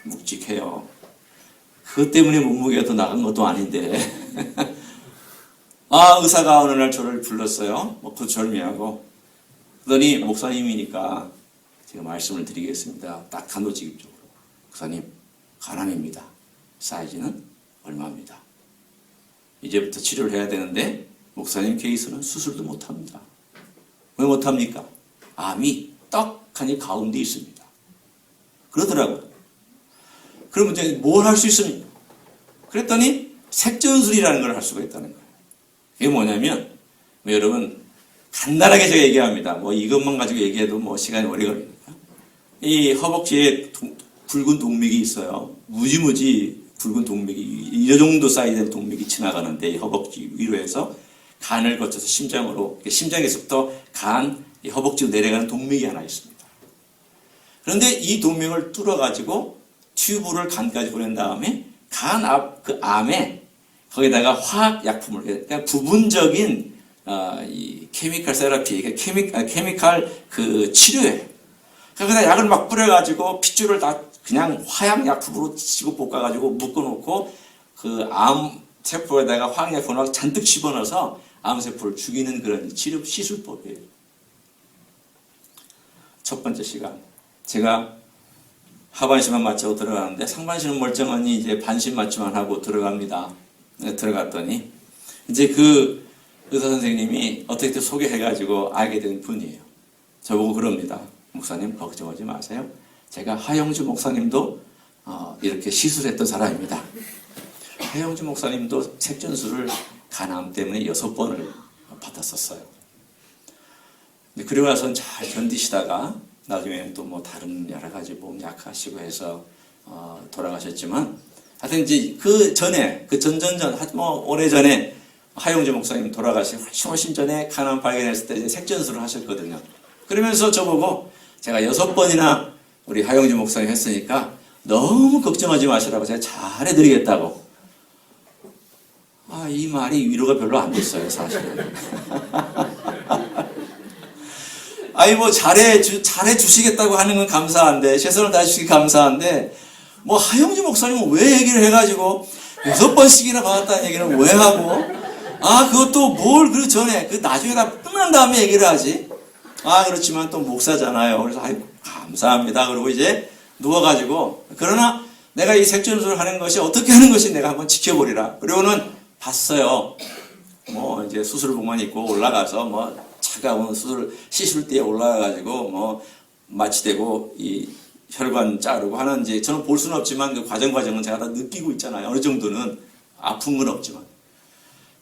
묵직해요. 그것 때문에 몸무게가 더 나간 것도 아닌데. 의사가 어느 날 저를 불렀어요. 그 절미하고. 그러더니 목사님이니까 제가 말씀을 드리겠습니다. 딱 단도직입적으로. 목사님, 간암입니다. 사이즈는 얼마입니다. 이제부터 치료를 해야 되는데 목사님 케이스는 수술도 못합니다. 왜 못합니까? 암이 떡하니 가운데 있습니다. 그러더라고요. 그러면 이제 뭘 할 수 있습니까? 그랬더니 색전술이라는 걸 할 수가 있다는 거예요. 이게 뭐냐면 여러분 간단하게 제가 얘기합니다. 이것만 가지고 얘기해도 시간이 오래 걸리니까. 이 허벅지에 붉은 동맥이 있어요. 무지무지 붉은 동맥이 이 정도 사이즈의 동맥이 지나가는데 이 허벅지 위로 해서 간을 거쳐서 심장으로, 심장에서부터 이 허벅지로 내려가는 동맥이 하나 있습니다. 그런데 이 동맥을 뚫어가지고 튜브를 간까지 보낸 다음에 간 앞 그 암에 거기다가 화학 약품을, 그러니까 부분적인 이 케미컬 세라피, 케미컬 그 치료예요. 그러니까 약을 막 뿌려가지고 핏줄을 다 그냥 화학 약품으로 치고 볶아가지고 묶어놓고 그 암 세포에다가 화학 약품을 막 잔뜩 집어넣어서 암세포를 죽이는 그런 치료 시술법이에요. 첫 번째 시간, 제가 하반신만 맞추고 들어가는데 상반신은 멀쩡하니 이제 반신 맞추만 하고 들어갑니다. 들어갔더니 이제 그 의사 선생님이 어떻게 소개해가지고 알게 된 분이에요. 저보고 그럽니다. 목사님 걱정하지 마세요. 제가 하영주 목사님도 이렇게 시술했던 사람입니다. 하영주 목사님도 색전술을 간암 때문에 6번을 받았었어요. 그리고 나서는 잘 견디시다가 나중에는 또 다른 여러 가지 몸 약하시고 해서 돌아가셨지만, 하여튼 이제 그 전에, 오래전에 하용주 목사님 돌아가시고 훨씬 전에 간암 발견했을 때 이제 색전술을 하셨거든요. 그러면서 저보고 제가 6번이나 우리 하용주 목사님 했으니까 너무 걱정하지 마시라고 제가 잘해드리겠다고. 이 말이 위로가 별로 안 됐어요, 사실은. 잘해 주시겠다고 하는 건 감사한데, 최선을 다해주시기 감사한데, 하영주 목사님은 왜 얘기를 해가지고 6번씩이나 받았다는 얘기는 왜 하고, 그것도 뭘 그 전에, 그 나중에 다 끝난 다음에 얘기를 하지. 그렇지만 또 목사잖아요. 그래서, 아이고, 감사합니다. 그러고 이제 누워가지고, 그러나 내가 이 색전술을 하는 것이 어떻게 하는 것이 내가 한번 지켜보리라. 그리고는 봤어요. 이제 수술복만 입고 올라가서 차가운 시술대에 올라가가지고 마취되고 이 혈관 자르고 하는지 저는 볼 수는 없지만 그 과정은 제가 다 느끼고 있잖아요. 어느 정도는 아픈 건 없지만.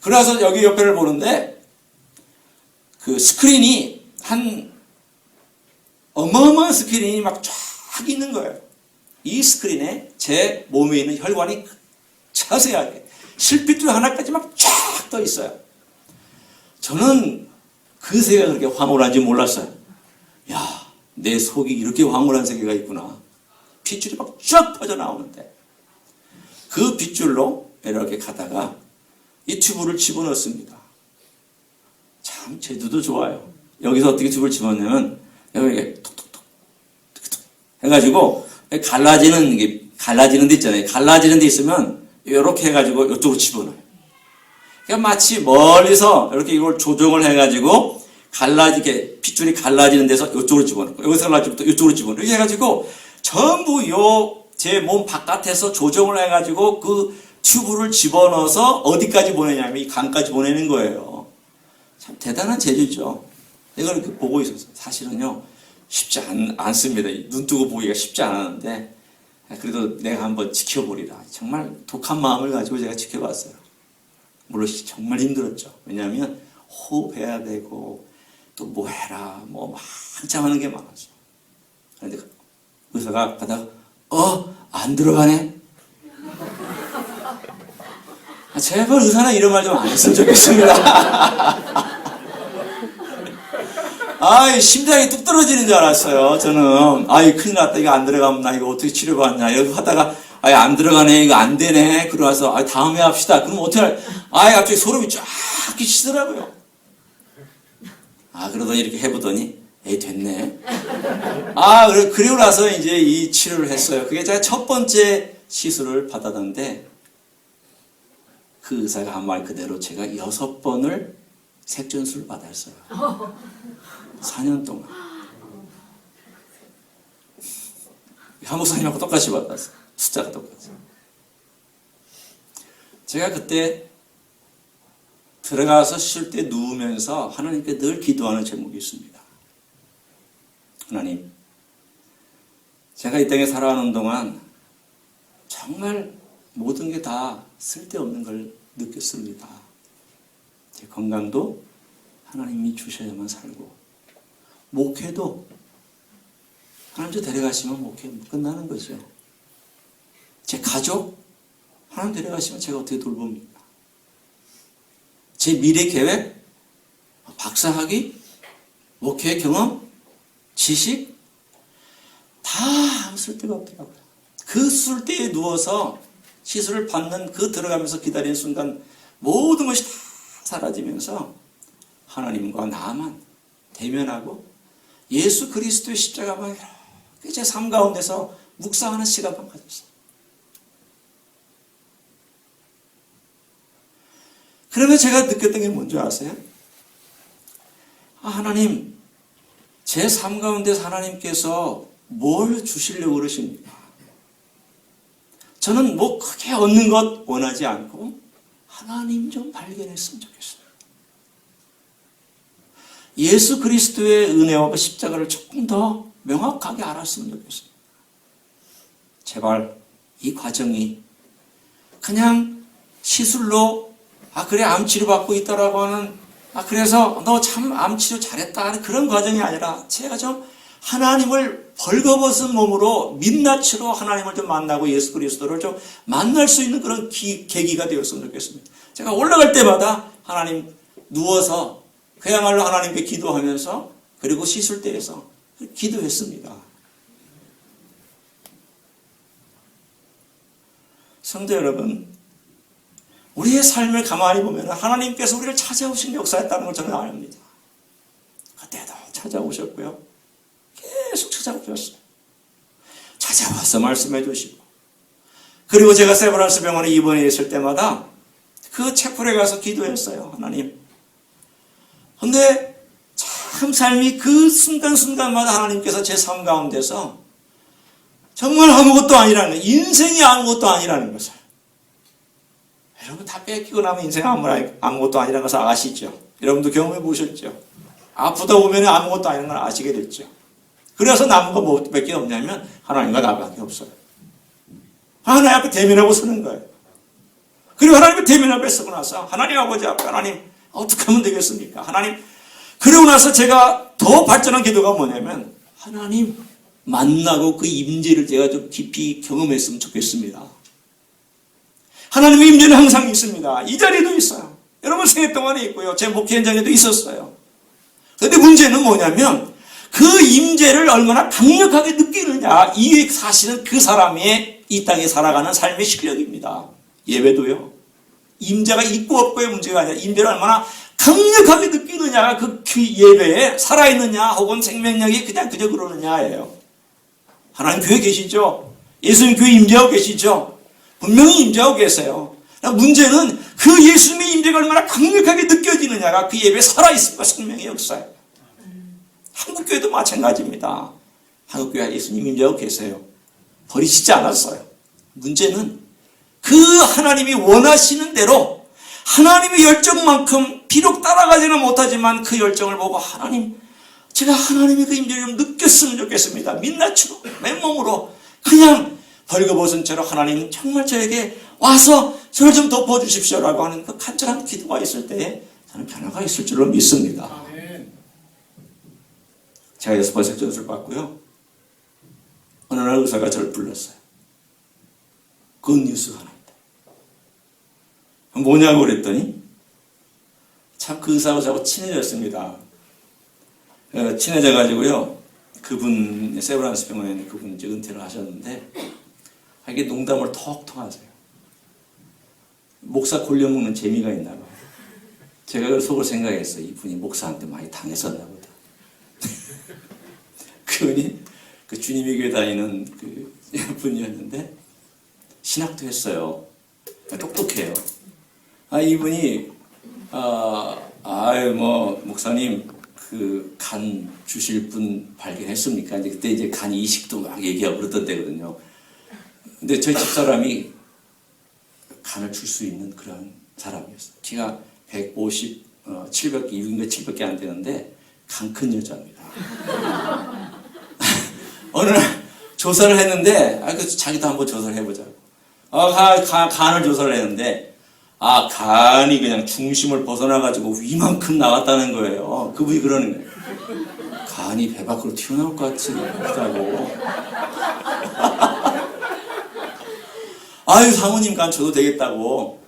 그래서 여기 옆에를 보는데 그 스크린이 어마어마한 스크린이 막 쫙 있는 거예요. 이 스크린에 제 몸에 있는 혈관이 자세하게 실핏줄 하나까지 막 쫙 떠 있어요. 저는 그새가 그렇게 황홀한지 몰랐어요. 야, 내 속이 이렇게 황홀한 세계가 있구나. 핏줄이 막 쫙 퍼져나오는데 그 핏줄로 이렇게 가다가 이 튜브를 집어넣습니다. 참 제주도 좋아요. 여기서 어떻게 튜브를 집어넣냐면 여기 톡톡톡 해가지고 갈라지는 데 있잖아요. 갈라지는 데 있으면 이렇게 해가지고 이쪽으로 집어넣어요. 그러니까 마치 멀리서 이렇게 이걸 조정을 해가지고 핏줄이 갈라지는 데서 이쪽으로 집어넣고 여기서 갈라지고 또 이쪽으로 집어넣고 이렇게 해가지고 전부 제 몸 바깥에서 조정을 해가지고 그 튜브를 집어넣어서 어디까지 보내냐면 이 간까지 보내는 거예요. 참 대단한 재주죠. 이걸 이렇게 보고 있었어요. 사실은요 쉽지 않습니다. 눈 뜨고 보기가 쉽지 않았는데 그래도 내가 한번 지켜보리라. 정말 독한 마음을 가지고 제가 지켜봤어요. 물론 정말 힘들었죠. 왜냐하면 호흡해야 되고 또 뭐 해라 한참 하는 게 많았어. 그런데 의사가 가다가 안 들어가네. 제발 의사는 이런 말 좀 안 했으면 좋겠습니다. 심장이 뚝 떨어지는 줄 알았어요. 저는 큰일 났다. 이거 안 들어가면 나 이거 어떻게 치료받냐. 이렇게 하다가 안 들어가네. 이거 안 되네. 그러고서 다음에 합시다. 그럼 어떻게 할? 갑자기 소름이 쫙 끼치더라고요. 그러더니 이렇게 해보더니 됐네. 그리고 나서 이제 이 치료를 했어요. 그게 제가 첫 번째 시술을 받았는데 그 의사가 한 말 그대로 제가 6번을 색전술을 받았어요. 4년 동안. 한 목사님하고 똑같이 받았어요. 숫자가 똑같아요. 제가 그때 들어가서 쉴 때 누우면서 하나님께 늘 기도하는 제목이 있습니다. 하나님, 제가 이 땅에 살아가는 동안 정말 모든 게 다 쓸데없는 걸 느꼈습니다. 제 건강도 하나님이 주셔야만 살고 목회도 하나님 저 데려가시면 목회 끝나는 거죠. 제 가족 하나님 데려가시면 제가 어떻게 돌봅니까? 제 미래 계획, 박사학위, 목회 경험, 지식 다 아무 쓸데가 없더라고요. 그 수술대에 누워서 시술을 받는 그 들어가면서 기다리는 순간 모든 것이 다 사라지면서 하나님과 나만 대면하고 예수 그리스도의 십자가만 이렇게 제 삶 가운데서 묵상하는 시간만 가졌어요. 그러면 제가 느꼈던 게 뭔지 아세요? 하나님, 제 삶 가운데서 하나님께서 뭘 주시려고 그러십니까? 저는 크게 얻는 것 원하지 않고 하나님 좀 발견했으면 좋겠어요. 예수 그리스도의 은혜와 그 십자가를 조금 더 명확하게 알았으면 좋겠어요. 제발 이 과정이 그냥 시술로 그래 암치료 받고 있다라고 하는 그래서 너 참 암치료 잘했다 하는 그런 과정이 아니라 제가 좀 하나님을 벌거벗은 몸으로 민낯으로 하나님을 좀 만나고 예수 그리스도를 좀 만날 수 있는 그런 계기가 되었으면 좋겠습니다. 제가 올라갈 때마다 하나님 누워서 그야말로 하나님께 기도하면서 그리고 시술대에서 기도했습니다. 성도 여러분, 우리의 삶을 가만히 보면 하나님께서 우리를 찾아오신 역사였다는 걸 저는 압니다. 그때도 찾아오셨고요. 계속 찾아오셨어요. 찾아와서 말씀해 주시고 그리고 제가 세브란스 병원에 입원해 있을 때마다 그 채플에 가서 기도했어요. 하나님. 근데 참 삶이 그 순간순간마다 하나님께서 제 삶 가운데서 정말 아무것도 아니라는 거예요. 인생이 아무것도 아니라는 것을. 여러분 다 뺏기고 나면 인생 아무것도 아니라는 것을 아시죠? 여러분도 경험해 보셨죠? 아프다 보면 아무것도 아니라는 걸 아시게 됐죠. 그래서 남은 거 몇 개 없냐면 하나님과 나밖에 없어요. 하나님 앞에 대면하고 서는 거예요. 그리고 하나님 앞에 대면하고 서고 나서 하나님 아버지 앞에 하나님 어떻게 하면 되겠습니까? 하나님. 그러고 나서 제가 더 발전한 기도가 뭐냐면 하나님 만나고 그 임재를 제가 좀 깊이 경험했으면 좋겠습니다. 하나님의 임재는 항상 있습니다. 이 자리에도 있어요. 여러분 생애 동안에 있고요. 제 목회 현장에도 있었어요. 그런데 문제는 뭐냐면 그 임재를 얼마나 강력하게 느끼느냐. 이게 사실은 그 사람의 이 땅에 살아가는 삶의 실력입니다. 예배도요. 임재가 있고 없고의 문제가 아니라 임재를 얼마나 강력하게 느끼느냐가 그 예배에 살아있느냐 혹은 생명력이 그냥 그저 그러느냐예요. 하나님 교회 계시죠? 예수님 교회 임재하고 계시죠? 분명히 임재하고 계세요. 문제는 그 예수님의 임재가 얼마나 강력하게 느껴지느냐가 그 예배에 살아있음과 생명의 역사예요. 한국교회도 마찬가지입니다. 한국교회 예수님 임재하고 계세요. 버리시지 않았어요. 문제는 그 하나님이 원하시는 대로 하나님의 열정만큼 비록 따라가지는 못하지만 그 열정을 보고 하나님, 제가 하나님의 그 임재를 좀 느꼈으면 좋겠습니다. 민낯으로, 맨몸으로 그냥 벌거벗은 채로 하나님 정말 저에게 와서 저를 좀 덮어주십시오라고 하는 그 간절한 기도가 있을 때에 저는 변화가 있을 줄로 믿습니다. 제가 6번째 전수를 받고요. 어느 날 의사가 저를 불렀어요. 굿뉴스가 하나입니다. 뭐냐고 그랬더니 참 그 의사하고 저하고 친해졌습니다. 친해져가지고요. 그분 세브란스 병원에 그분 이제 은퇴를 하셨는데 이게 농담을 톡톡 하세요. 목사 골려 먹는 재미가 있나 봐요. 제가 그 속을 생각했어요. 이분이 목사한테 많이 당했었나 보다. 그분이 그 주님의 교회 다니는 그 분이었는데 신학도 했어요. 똑똑해요. 이분이 목사님 그 간 주실 분 발견했습니까? 이제 그때 이제 간 이식도 막 얘기하고 그러던 때거든요. 근데 저희 집사람이 간을 줄 수 있는 그런 사람이었어요. 키가 150, 700개, 6인가 700개 안 되는데 간 큰 여자입니다. 어느 날 조사를 했는데 자기도 한번 조사를 해보자고. 간을 조사를 했는데 간이 그냥 중심을 벗어나가지고 위만큼 나왔다는 거예요. 그분이 그러는 거예요. 간이 배 밖으로 튀어나올 것 같다고. 사모님 간 줘도 되겠다고.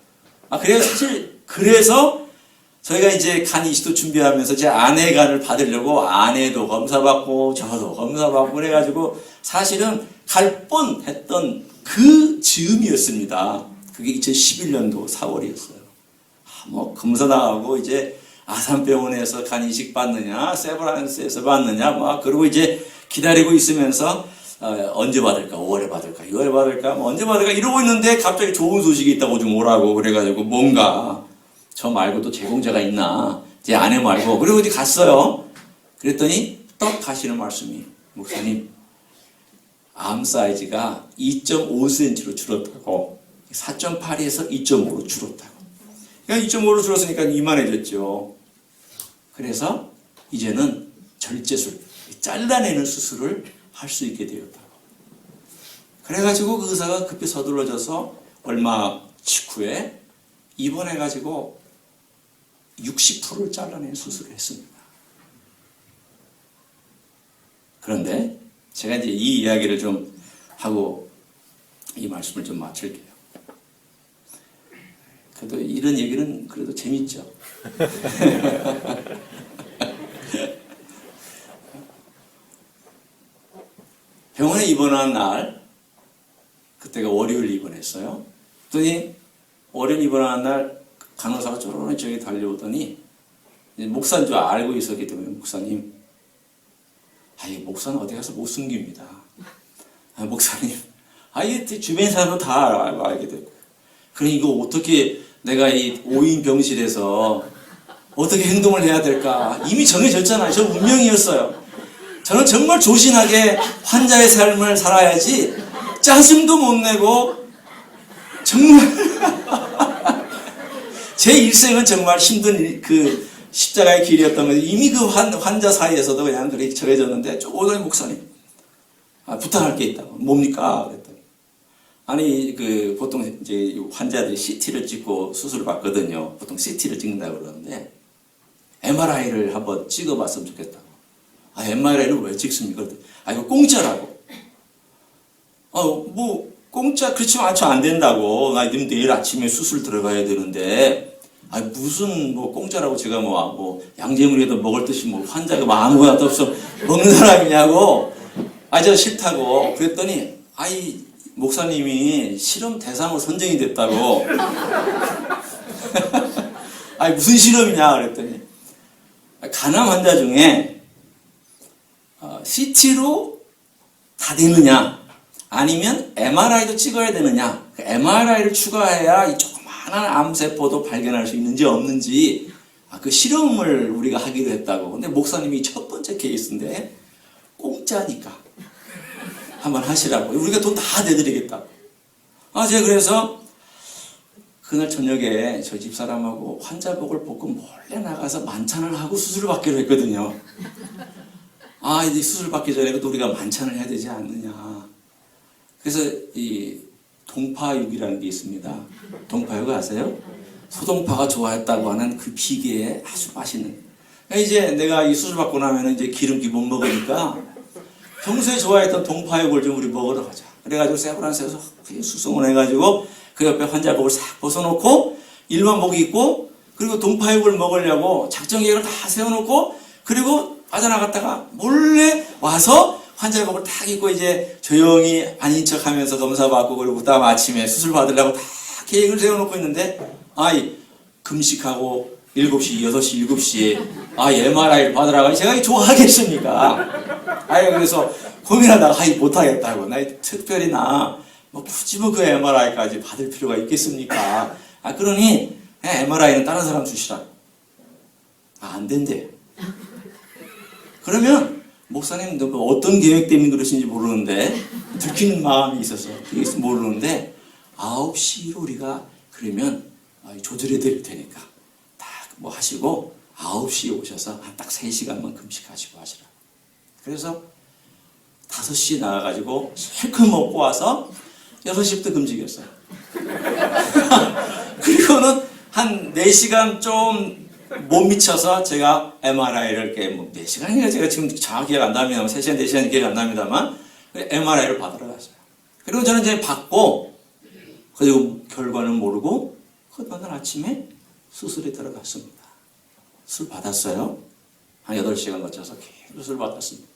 그래서 저희가 이제 간 이식도 준비하면서 제 아내 간을 받으려고 아내도 검사받고 저도 검사받고 그래가지고 사실은 갈 뻔했던 그 즈음이었습니다. 그게 2011년도 4월이었어요. 검사 나가고 이제 아산병원에서 간 이식 받느냐, 세브란스에서 받느냐, 그러고 이제 기다리고 있으면서 언제 받을까, 5월에 받을까, 6월에 받을까, 언제 받을까 이러고 있는데 갑자기 좋은 소식이 있다고 좀 오라고 그래가지고 뭔가 저 말고도 제공자가 있나, 제 아내 말고 그리고 이제 갔어요. 그랬더니 떡 하시는 말씀이 목사님 암 사이즈가 2.5cm로 줄었다고 4.8에서 2.5로 줄었다고. 그러니까 2.5로 줄었으니까 이만해졌죠. 그래서 이제는 절제술, 잘라내는 수술을 할 수 있게 되었다고. 그래가지고 그 의사가 급히 서둘러져서 얼마 직후에 입원해가지고 60%를 잘라내는 수술을 했습니다. 그런데 제가 이제 이 이야기를 좀 하고 이 말씀을 좀 마칠게요. 그래도 이런 얘기는 그래도 재밌죠. 병원에 입원한 날, 그때가 월요일 입원했어요. 그랬더니 월요일 입원한 날 간호사가 쪼르르 저기 달려오더니 목사인 줄 알고 있었기 때문에 목사님, 목사는 어디 가서 못 숨깁니다. 목사님, 이게 주변 사람도 다 알게 되고. 그러니 이거 어떻게 내가 이 5인 병실에서 어떻게 행동을 해야 될까? 이미 정해졌잖아요. 저 운명이었어요. 저는 정말 조신하게 환자의 삶을 살아야지 짜증도 못 내고 정말 제 일생은 정말 힘든 그 십자가의 길이었던 거죠. 이미 그 환자 사이에서도 그냥 그렇게 정해졌는데 오늘 목사님 부탁할 게 있다고. 뭡니까? 그랬더니 아니 그 보통 이제 환자들이 CT를 찍고 수술을 받거든요. 보통 CT를 찍는다고 그러는데 MRI를 한번 찍어봤으면 좋겠다고. MRI를 왜 찍습니까? 이거 공짜라고. 뭐 공짜 그렇지만 안 된다고. 님 내일 아침에 수술 들어가야 되는데 무슨 뭐 공짜라고 제가 뭐 양재물에도 먹을 듯이 뭐 환자가 뭐 아무것도 없어 먹는 사람이냐고. 저 싫다고. 그랬더니 목사님이 실험 대상으로 선정이 됐다고. 무슨 실험이냐 그랬더니 간암 환자 중에 CT로 다 되느냐 아니면 MRI도 찍어야 되느냐. MRI를 추가해야 이 조그마한 암세포도 발견할 수 있는지 없는지 그 실험을 우리가 하기로 했다고. 근데 목사님이 첫 번째 케이스인데 공짜니까 한번 하시라고. 우리가 돈 다 내드리겠다고. 제가 그래서 그날 저녁에 저희 집사람하고 환자복을 벗고 몰래 나가서 만찬을 하고 수술을 받기로 했거든요. 이제 수술 받기 전에 우리가 만찬을 해야 되지 않느냐. 그래서 이 동파육이라는 게 있습니다. 동파육 아세요? 소동파가 좋아했다고 하는 그 비계에 아주 맛있는. 이제 내가 이 수술 받고 나면 이제 기름기 못 먹으니까 평소에 좋아했던 동파육을 좀 우리 먹으러 가자. 그래가지고 세브란스에서 수송을 해가지고 그 옆에 환자복을 싹 벗어놓고 일반복 입고 그리고 동파육을 먹으려고 작전 계획을 다 세워놓고 그리고 빠져나갔다가 몰래 와서 환자복을 딱 입고 이제 조용히 아닌 척하면서 검사받고 그리고 그다음 아침에 수술 받으려고 다 계획을 세워놓고 있는데 금식하고 7시, 6시, 7시에 MRI를 받으러 가니 제가 좋아하겠습니까? 그래서 고민하다가 못하겠다고. 특별히 뭐 굳이 그 MRI까지 받을 필요가 있겠습니까? 그러니 MRI는 다른 사람 주시라고. 안 된대. 그러면 목사님 어떤 계획 때문에 그러신지 모르는데 들키는 마음이 있어서 모르는데 9시로 우리가 그러면 조절해 드릴 테니까 딱 뭐 하시고 9시에 오셔서 딱 3시간만 금식하시고 하시라. 그래서 5시에 나가가지고 실컷 먹고 와서 6시부터 금식이었어요. 그리고는 한 4시간 좀 못 미쳐서 제가 MRI를 이렇게 뭐 4시간인가 제가 지금 정확히 기억 안 납니다만 3시간, 4시간 기억 안 납니다만 MRI를 받으러 갔어요. 그리고 저는 이제 받고 그리고 결과는 모르고 그 다음 아침에 수술에 들어갔습니다. 수술 받았어요. 한 8시간 거쳐서 계속 수술 받았습니다.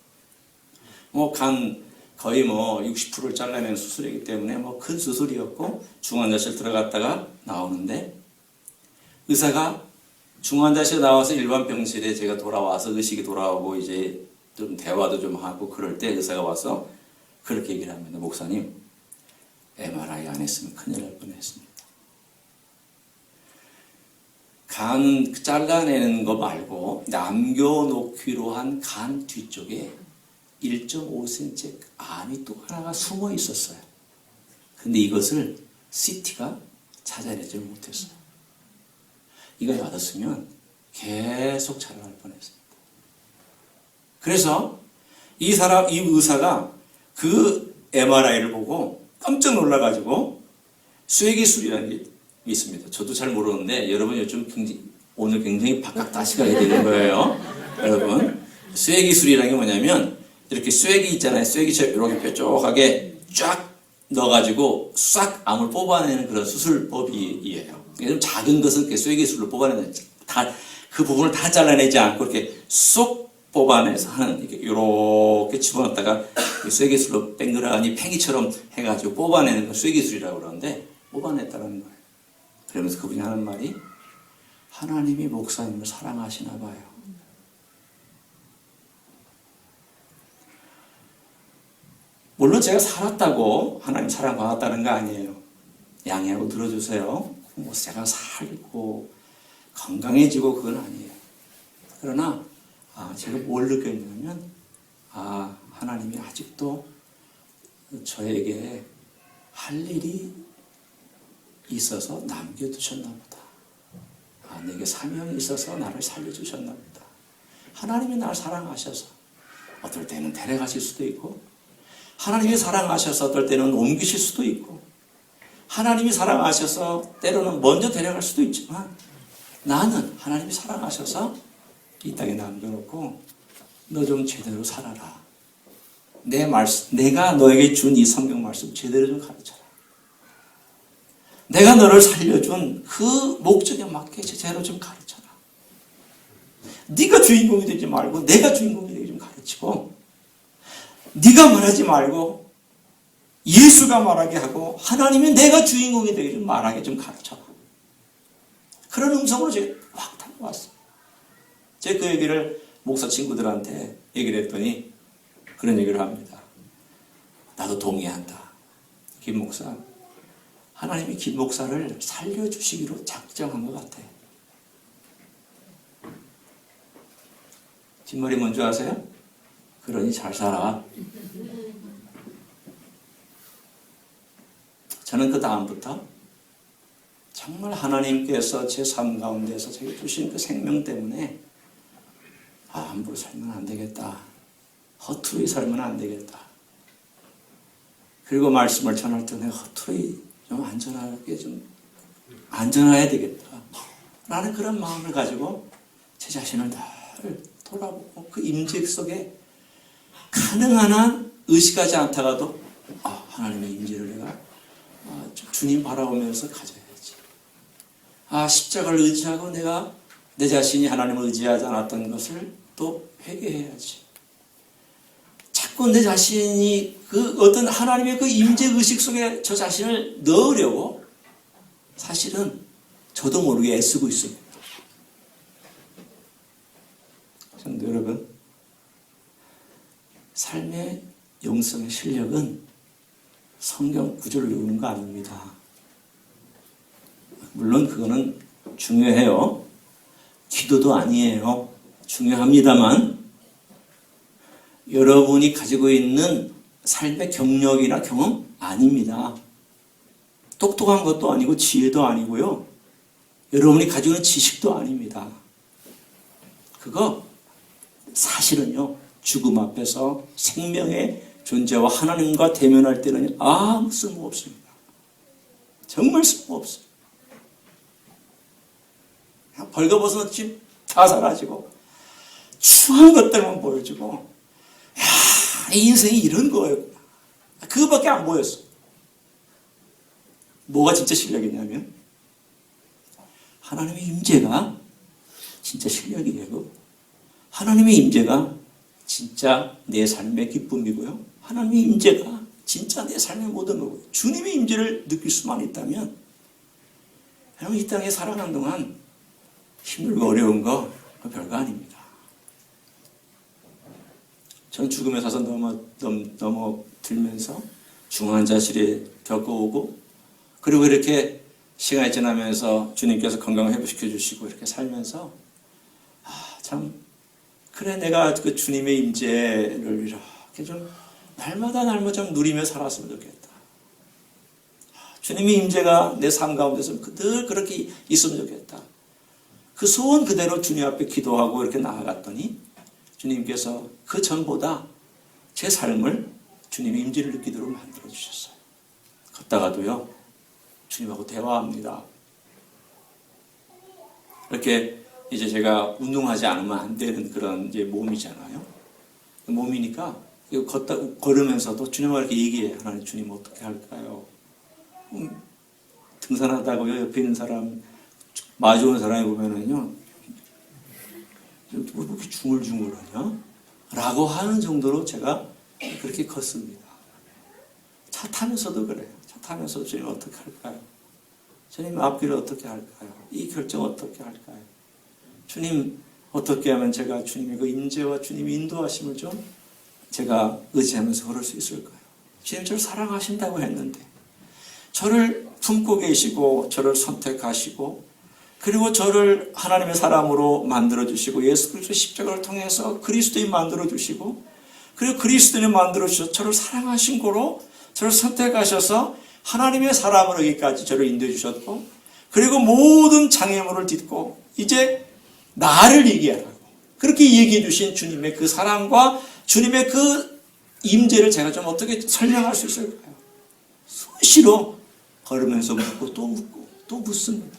거의 60%를 잘라낸 수술이기 때문에 큰 수술이었고 중환자실 들어갔다가 나오는데 의사가 중환자실에 나와서 일반 병실에 제가 돌아와서 의식이 돌아오고 이제 좀 대화도 좀 하고 그럴 때 의사가 와서 그렇게 얘기를 합니다. 목사님, MRI 안 했으면 큰일 날 뻔했습니다. 간 잘라내는 거 말고 남겨놓기로 한 간 뒤쪽에 1.5cm 암이 또 하나가 숨어 있었어요. 근데 이것을 CT가 찾아내지 못했어요. 이걸 받았으면 계속 자랑할 뻔했습니다. 그래서 이 의사가 그 MRI를 보고 깜짝 놀라가지고 쇠기술이라는 게 있습니다. 저도 잘 모르는데 여러분 요즘 오늘 굉장히 박학다시가 되는 거예요. 여러분 쇠기술이라는 게 뭐냐면 이렇게 쇠기 있잖아요. 쇠기처럼 이렇게 뾰족하게 쫙 넣어가지고 싹 암을 뽑아내는 그런 수술법이에요. 좀 작은 것은 쇠기술로 뽑아내는 그 부분을 다 잘라내지 않고 이렇게 쏙 뽑아내서 하는 이렇게 집어넣다가 쇠기술로 뱅그라니 팽이처럼 해가지고 뽑아내는 걸 쇠기술이라고 그러는데 뽑아냈다는 거예요. 그러면서 그분이 하는 말이 하나님이 목사님을 사랑하시나 봐요. 물론 제가 살았다고 하나님 사랑받았다는 거 아니에요. 양해하고 들어주세요. 뭐 제가 살고 건강해지고 그건 아니에요. 그러나 제가 뭘 느꼈냐면 하나님이 아직도 저에게 할 일이 있어서 남겨두셨나 보다. 내게 사명이 있어서 나를 살려주셨나 보다. 하나님이 나를 사랑하셔서 어떨 때는 데려가실 수도 있고, 하나님이 사랑하셔서 어떨 때는 옮기실 수도 있고, 하나님이 사랑하셔서 때로는 먼저 데려갈 수도 있지만, 나는 하나님이 사랑하셔서 이 땅에 남겨놓고 너 좀 제대로 살아라. 내가 너에게 준 이 성경 말씀 제대로 좀 가르쳐라. 내가 너를 살려준 그 목적에 맞게 제대로 좀 가르쳐라. 네가 주인공이 되지 말고 내가 주인공이 되게 좀 가르치고, 네가 말하지 말고 예수가 말하게 하고 하나님이 내가 주인공이 되게 좀 말하게 좀 가르쳐라. 그런 음성으로 제가 확 달려왔어요. 제가 그 얘기를 목사 친구들한테 얘기를 했더니 그런 얘기를 합니다. 나도 동의한다. 김 목사, 하나님이 김 목사를 살려주시기로 작정한 것 같아. 뒷머리 뭔지 아세요? 그러니 잘 살아. 저는 그 다음부터 정말 하나님께서 제 삶 가운데서 제게 주신 그 생명 때문에 함부로 살면 안 되겠다. 허투루 살면 안 되겠다. 그리고 말씀을 전할 때 내가 허투루 좀 안전해야 되겠다. 라는 그런 마음을 가지고 제 자신을 늘 돌아보고 그 임재 속에 가능한 한 의식하지 않다가도 하나님의 임재를 내가 주님 바라보면서 가져야지. 십자가를 의지하고 내가 내 자신이 하나님을 의지하지 않았던 것을 또 회개해야지. 자꾸 내 자신이 그 어떤 하나님의 그 임재 의식 속에 저 자신을 넣으려고 사실은 저도 모르게 애쓰고 있습니다. 성도 여러분, 삶의 영성의 실력은 성경 구절을 외우는 거 아닙니다. 물론 그거는 중요해요. 기도도 아니에요. 중요합니다만 여러분이 가지고 있는 삶의 경력이나 경험 아닙니다. 똑똑한 것도 아니고 지혜도 아니고요. 여러분이 가지고 있는 지식도 아닙니다. 그거 사실은요, 죽음 앞에서 생명의 존재와 하나님과 대면할 때는 아무 쓸모 없습니다. 정말 쓸모 없어요. 그냥 벌거벗은 집 다 사라지고 추한 것들만 보여주고, 이 인생이 이런 거예요. 그거밖에 안 보였어. 뭐가 진짜 실력이냐면 하나님의 임재가 진짜 실력이고, 하나님의 임재가 진짜 내 삶의 기쁨이고요. 하나님의 임재가 진짜 내 삶의 모든 거고요. 주님의 임재를 느낄 수만 있다면, 여러분 이 땅에 살아가는 동안 힘들고 어려운 거 별거 아닙니다. 저는 죽음에 사서 넘어들면서 중환자실에 겪어오고, 그리고 이렇게 시간이 지나면서 주님께서 건강을 회복시켜 주시고 이렇게 살면서 참 그래, 내가 그 주님의 임재를 이렇게 좀 날마다 좀 누리며 살았으면 좋겠다. 주님의 임재가 내 삶 가운데서 늘 그렇게 있으면 좋겠다. 그 소원 그대로 주님 앞에 기도하고 이렇게 나아갔더니 주님께서 그 전보다 제 삶을 주님의 임재를 느끼도록 만들어 주셨어요. 걷다가도요, 주님하고 대화합니다. 이렇게 이제 제가 운동하지 않으면 안 되는 그런 이제 몸이잖아요. 몸이니까 걸으면서도 주님과 이렇게 얘기해요. 하나님, 주님 어떻게 할까요? 등산하다고요, 옆에 있는 사람, 마주오는 사람이 보면은요, 왜 그렇게 중얼중얼하냐? 라고 하는 정도로 제가 그렇게 컸습니다. 차 타면서도 그래요. 차 타면서도 주님 어떻게 할까요? 주님 앞길을 어떻게 할까요? 이 결정 어떻게 할까요? 주님 어떻게 하면 제가 주님의 그 임재와 주님의 인도하심을 좀 제가 의지하면서 걸을 수 있을까요? 주님 저를 사랑하신다고 했는데 저를 품고 계시고 저를 선택하시고 그리고 저를 하나님의 사람으로 만들어주시고 예수 그리스도 십자가를 통해서 그리스도인 만들어주시고 그리고 그리스도인을 만들어주셔서 저를 사랑하신 거로 저를 선택하셔서 하나님의 사람으로 여기까지 저를 인도해 주셨고 그리고 모든 장애물을 딛고 이제 나를 얘기하라고 그렇게 얘기해 주신 주님의 그 사랑과 주님의 그 임재를 제가 좀 어떻게 설명할 수 있을까요? 수시로 걸으면서 묻고 또 묻고 또 묻습니다.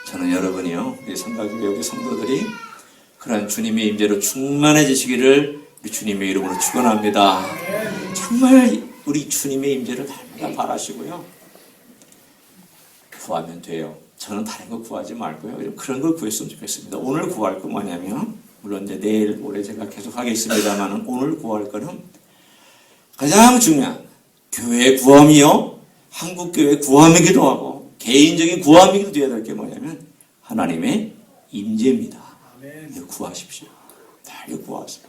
저는 여러분이요, 우리 성가교회 여기 성도들이 그러한 주님의 임재로 충만해지시기를 우리 주님의 이름으로 축원합니다. 정말 우리 주님의 임재를 날마다 바라시고요. 구하면 돼요. 저는 다른 거 구하지 말고요. 그런 걸 구했으면 좋겠습니다. 오늘 구할 거 뭐냐면 물론 이제 내일 모레 제가 계속 하겠습니다만 오늘 구할 거는 가장 중요한 교회 구함이요. 한국교회 구함이기도 하고 개인적인 구함이기도 되어야 될 게 뭐냐면 하나님의 임재입니다. 이거 구하십시오. 다 구하세요.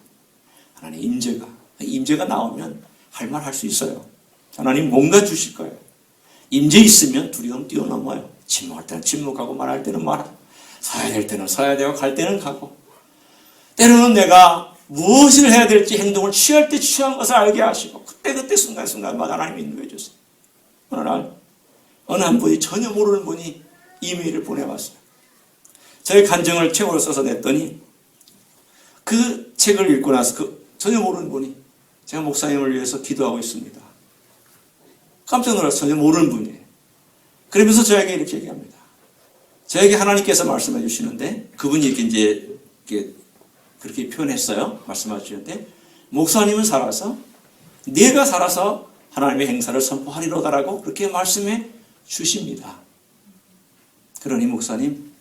하나님 임재가 나오면 할 말 할 수 있어요. 하나님 뭔가 주실 거예요. 임재 있으면 두려움 뛰어넘어요. 침묵할 때는 침묵하고 말할 때는 말하고 서야 될 때는 서야 되고 갈 때는 가고 때로는 내가 무엇을 해야 될지 행동을 취할 때 취한 것을 알게 하시고 그때 순간순간마다 하나님이 인도해 주세요. 어느 날 어느 한 분이 전혀 모르는 분이 이메일을 보내왔어요. 저의 간증을 책으로 써서 냈더니 그 책을 읽고 나서 전혀 모르는 분이 제가 목사님을 위해서 기도하고 있습니다. 깜짝 놀라서 전혀 모르는 분이에요. 그러면서 저에게 이렇게 얘기합니다. 저에게 하나님께서 말씀해 주시는데 그분이 이렇게 그렇게 표현했어요. 말씀해 주시는데 목사님은 살아서 내가 살아서 하나님의 행사를 선포하리로다라고 그렇게 말씀해 주십니다. 그러니 목사님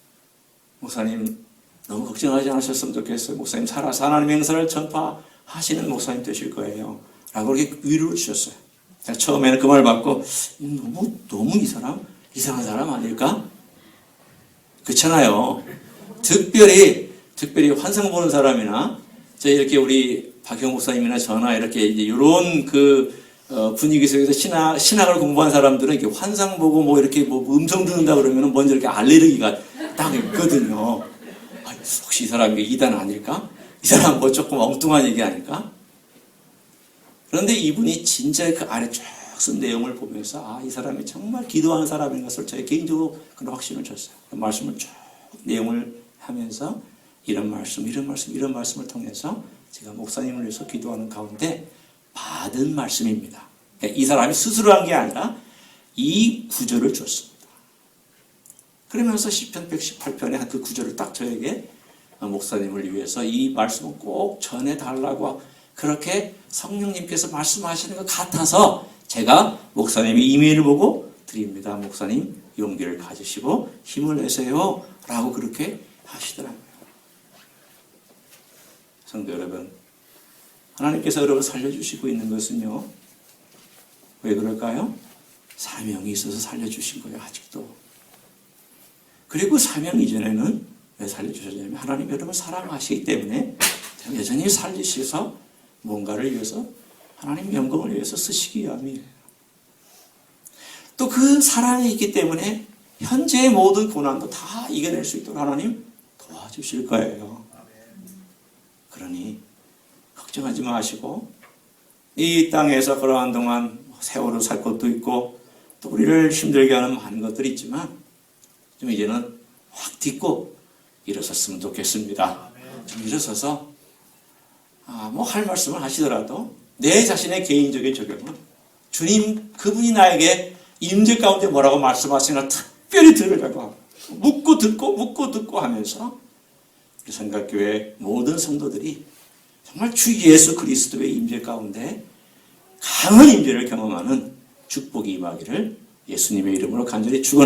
너무 걱정하지 않으셨으면 좋겠어요. 목사님 살아서 하나님의 행사를 전파하시는 목사님 되실 거예요. 라고 그렇게 위로를 주셨어요. 제가 처음에는 그 말을 받고 너무 이상한 사람 아닐까? 그렇잖아요. 특별히 환상 보는 사람이나 저희 이렇게 우리 박형 목사님이나 저나 이렇게 이제 이런 분위기 속에서 신학을 공부한 사람들은 이렇게 환상 보고 뭐 이렇게 음성 듣는다 그러면 먼저 이렇게 알레르기가 딱 있거든요. 혹시 이 사람이 이단 아닐까? 이 사람 뭐 조금 엉뚱한 얘기 아닐까? 그런데 이분이 진짜 그 아래 쭉 쓴 내용을 보면서 이 사람이 정말 기도하는 사람인 것을 저희 개인적으로 그런 확신을 줬어요. 그 말씀을 쭉 내용을 하면서 이런 말씀을 통해서 제가 목사님을 위해서 기도하는 가운데 받은 말씀입니다. 이 사람이 스스로 한 게 아니라 이 구절을 줬습니다. 그러면서 시편 118편의 그 구절을 딱 저에게 목사님을 위해서 이 말씀을 꼭 전해달라고 그렇게 성령님께서 말씀하시는 것 같아서 제가 목사님의 이메일을 보고 드립니다. 목사님 용기를 가지시고 힘을 내세요. 라고 그렇게 하시더라고요. 성도 여러분, 하나님께서 여러분 살려주시고 있는 것은요. 왜 그럴까요? 사명이 있어서 살려주신 거예요. 아직도. 그리고 사명 이전에는 왜 살려주셨냐면 하나님 여러분 사랑하시기 때문에 여전히 살리셔서 뭔가를 위해서 하나님 영광을 위해서 쓰시기 위함이에요. 또 그 사랑이 있기 때문에 현재의 모든 고난도 다 이겨낼 수 있도록 하나님 도와주실 거예요. 그러니 걱정하지 마시고 이 땅에서 그러한 동안 세월을 살 것도 있고 또 우리를 힘들게 하는 많은 것들이 있지만 좀 이제는 확 딛고 일어섰으면 좋겠습니다. 좀 일어서서 뭐 할 말씀을 하시더라도 내 자신의 개인적인 적용은 주님 그분이 나에게 임재 가운데 뭐라고 말씀하시나 특별히 들으려고 하고 묻고 듣고 하면서 우리 성각교회 모든 성도들이 정말 주 예수 그리스도의 임재 가운데 강한 임재를 경험하는 축복이 임하기를 예수님의 이름으로 간절히 축원합니다.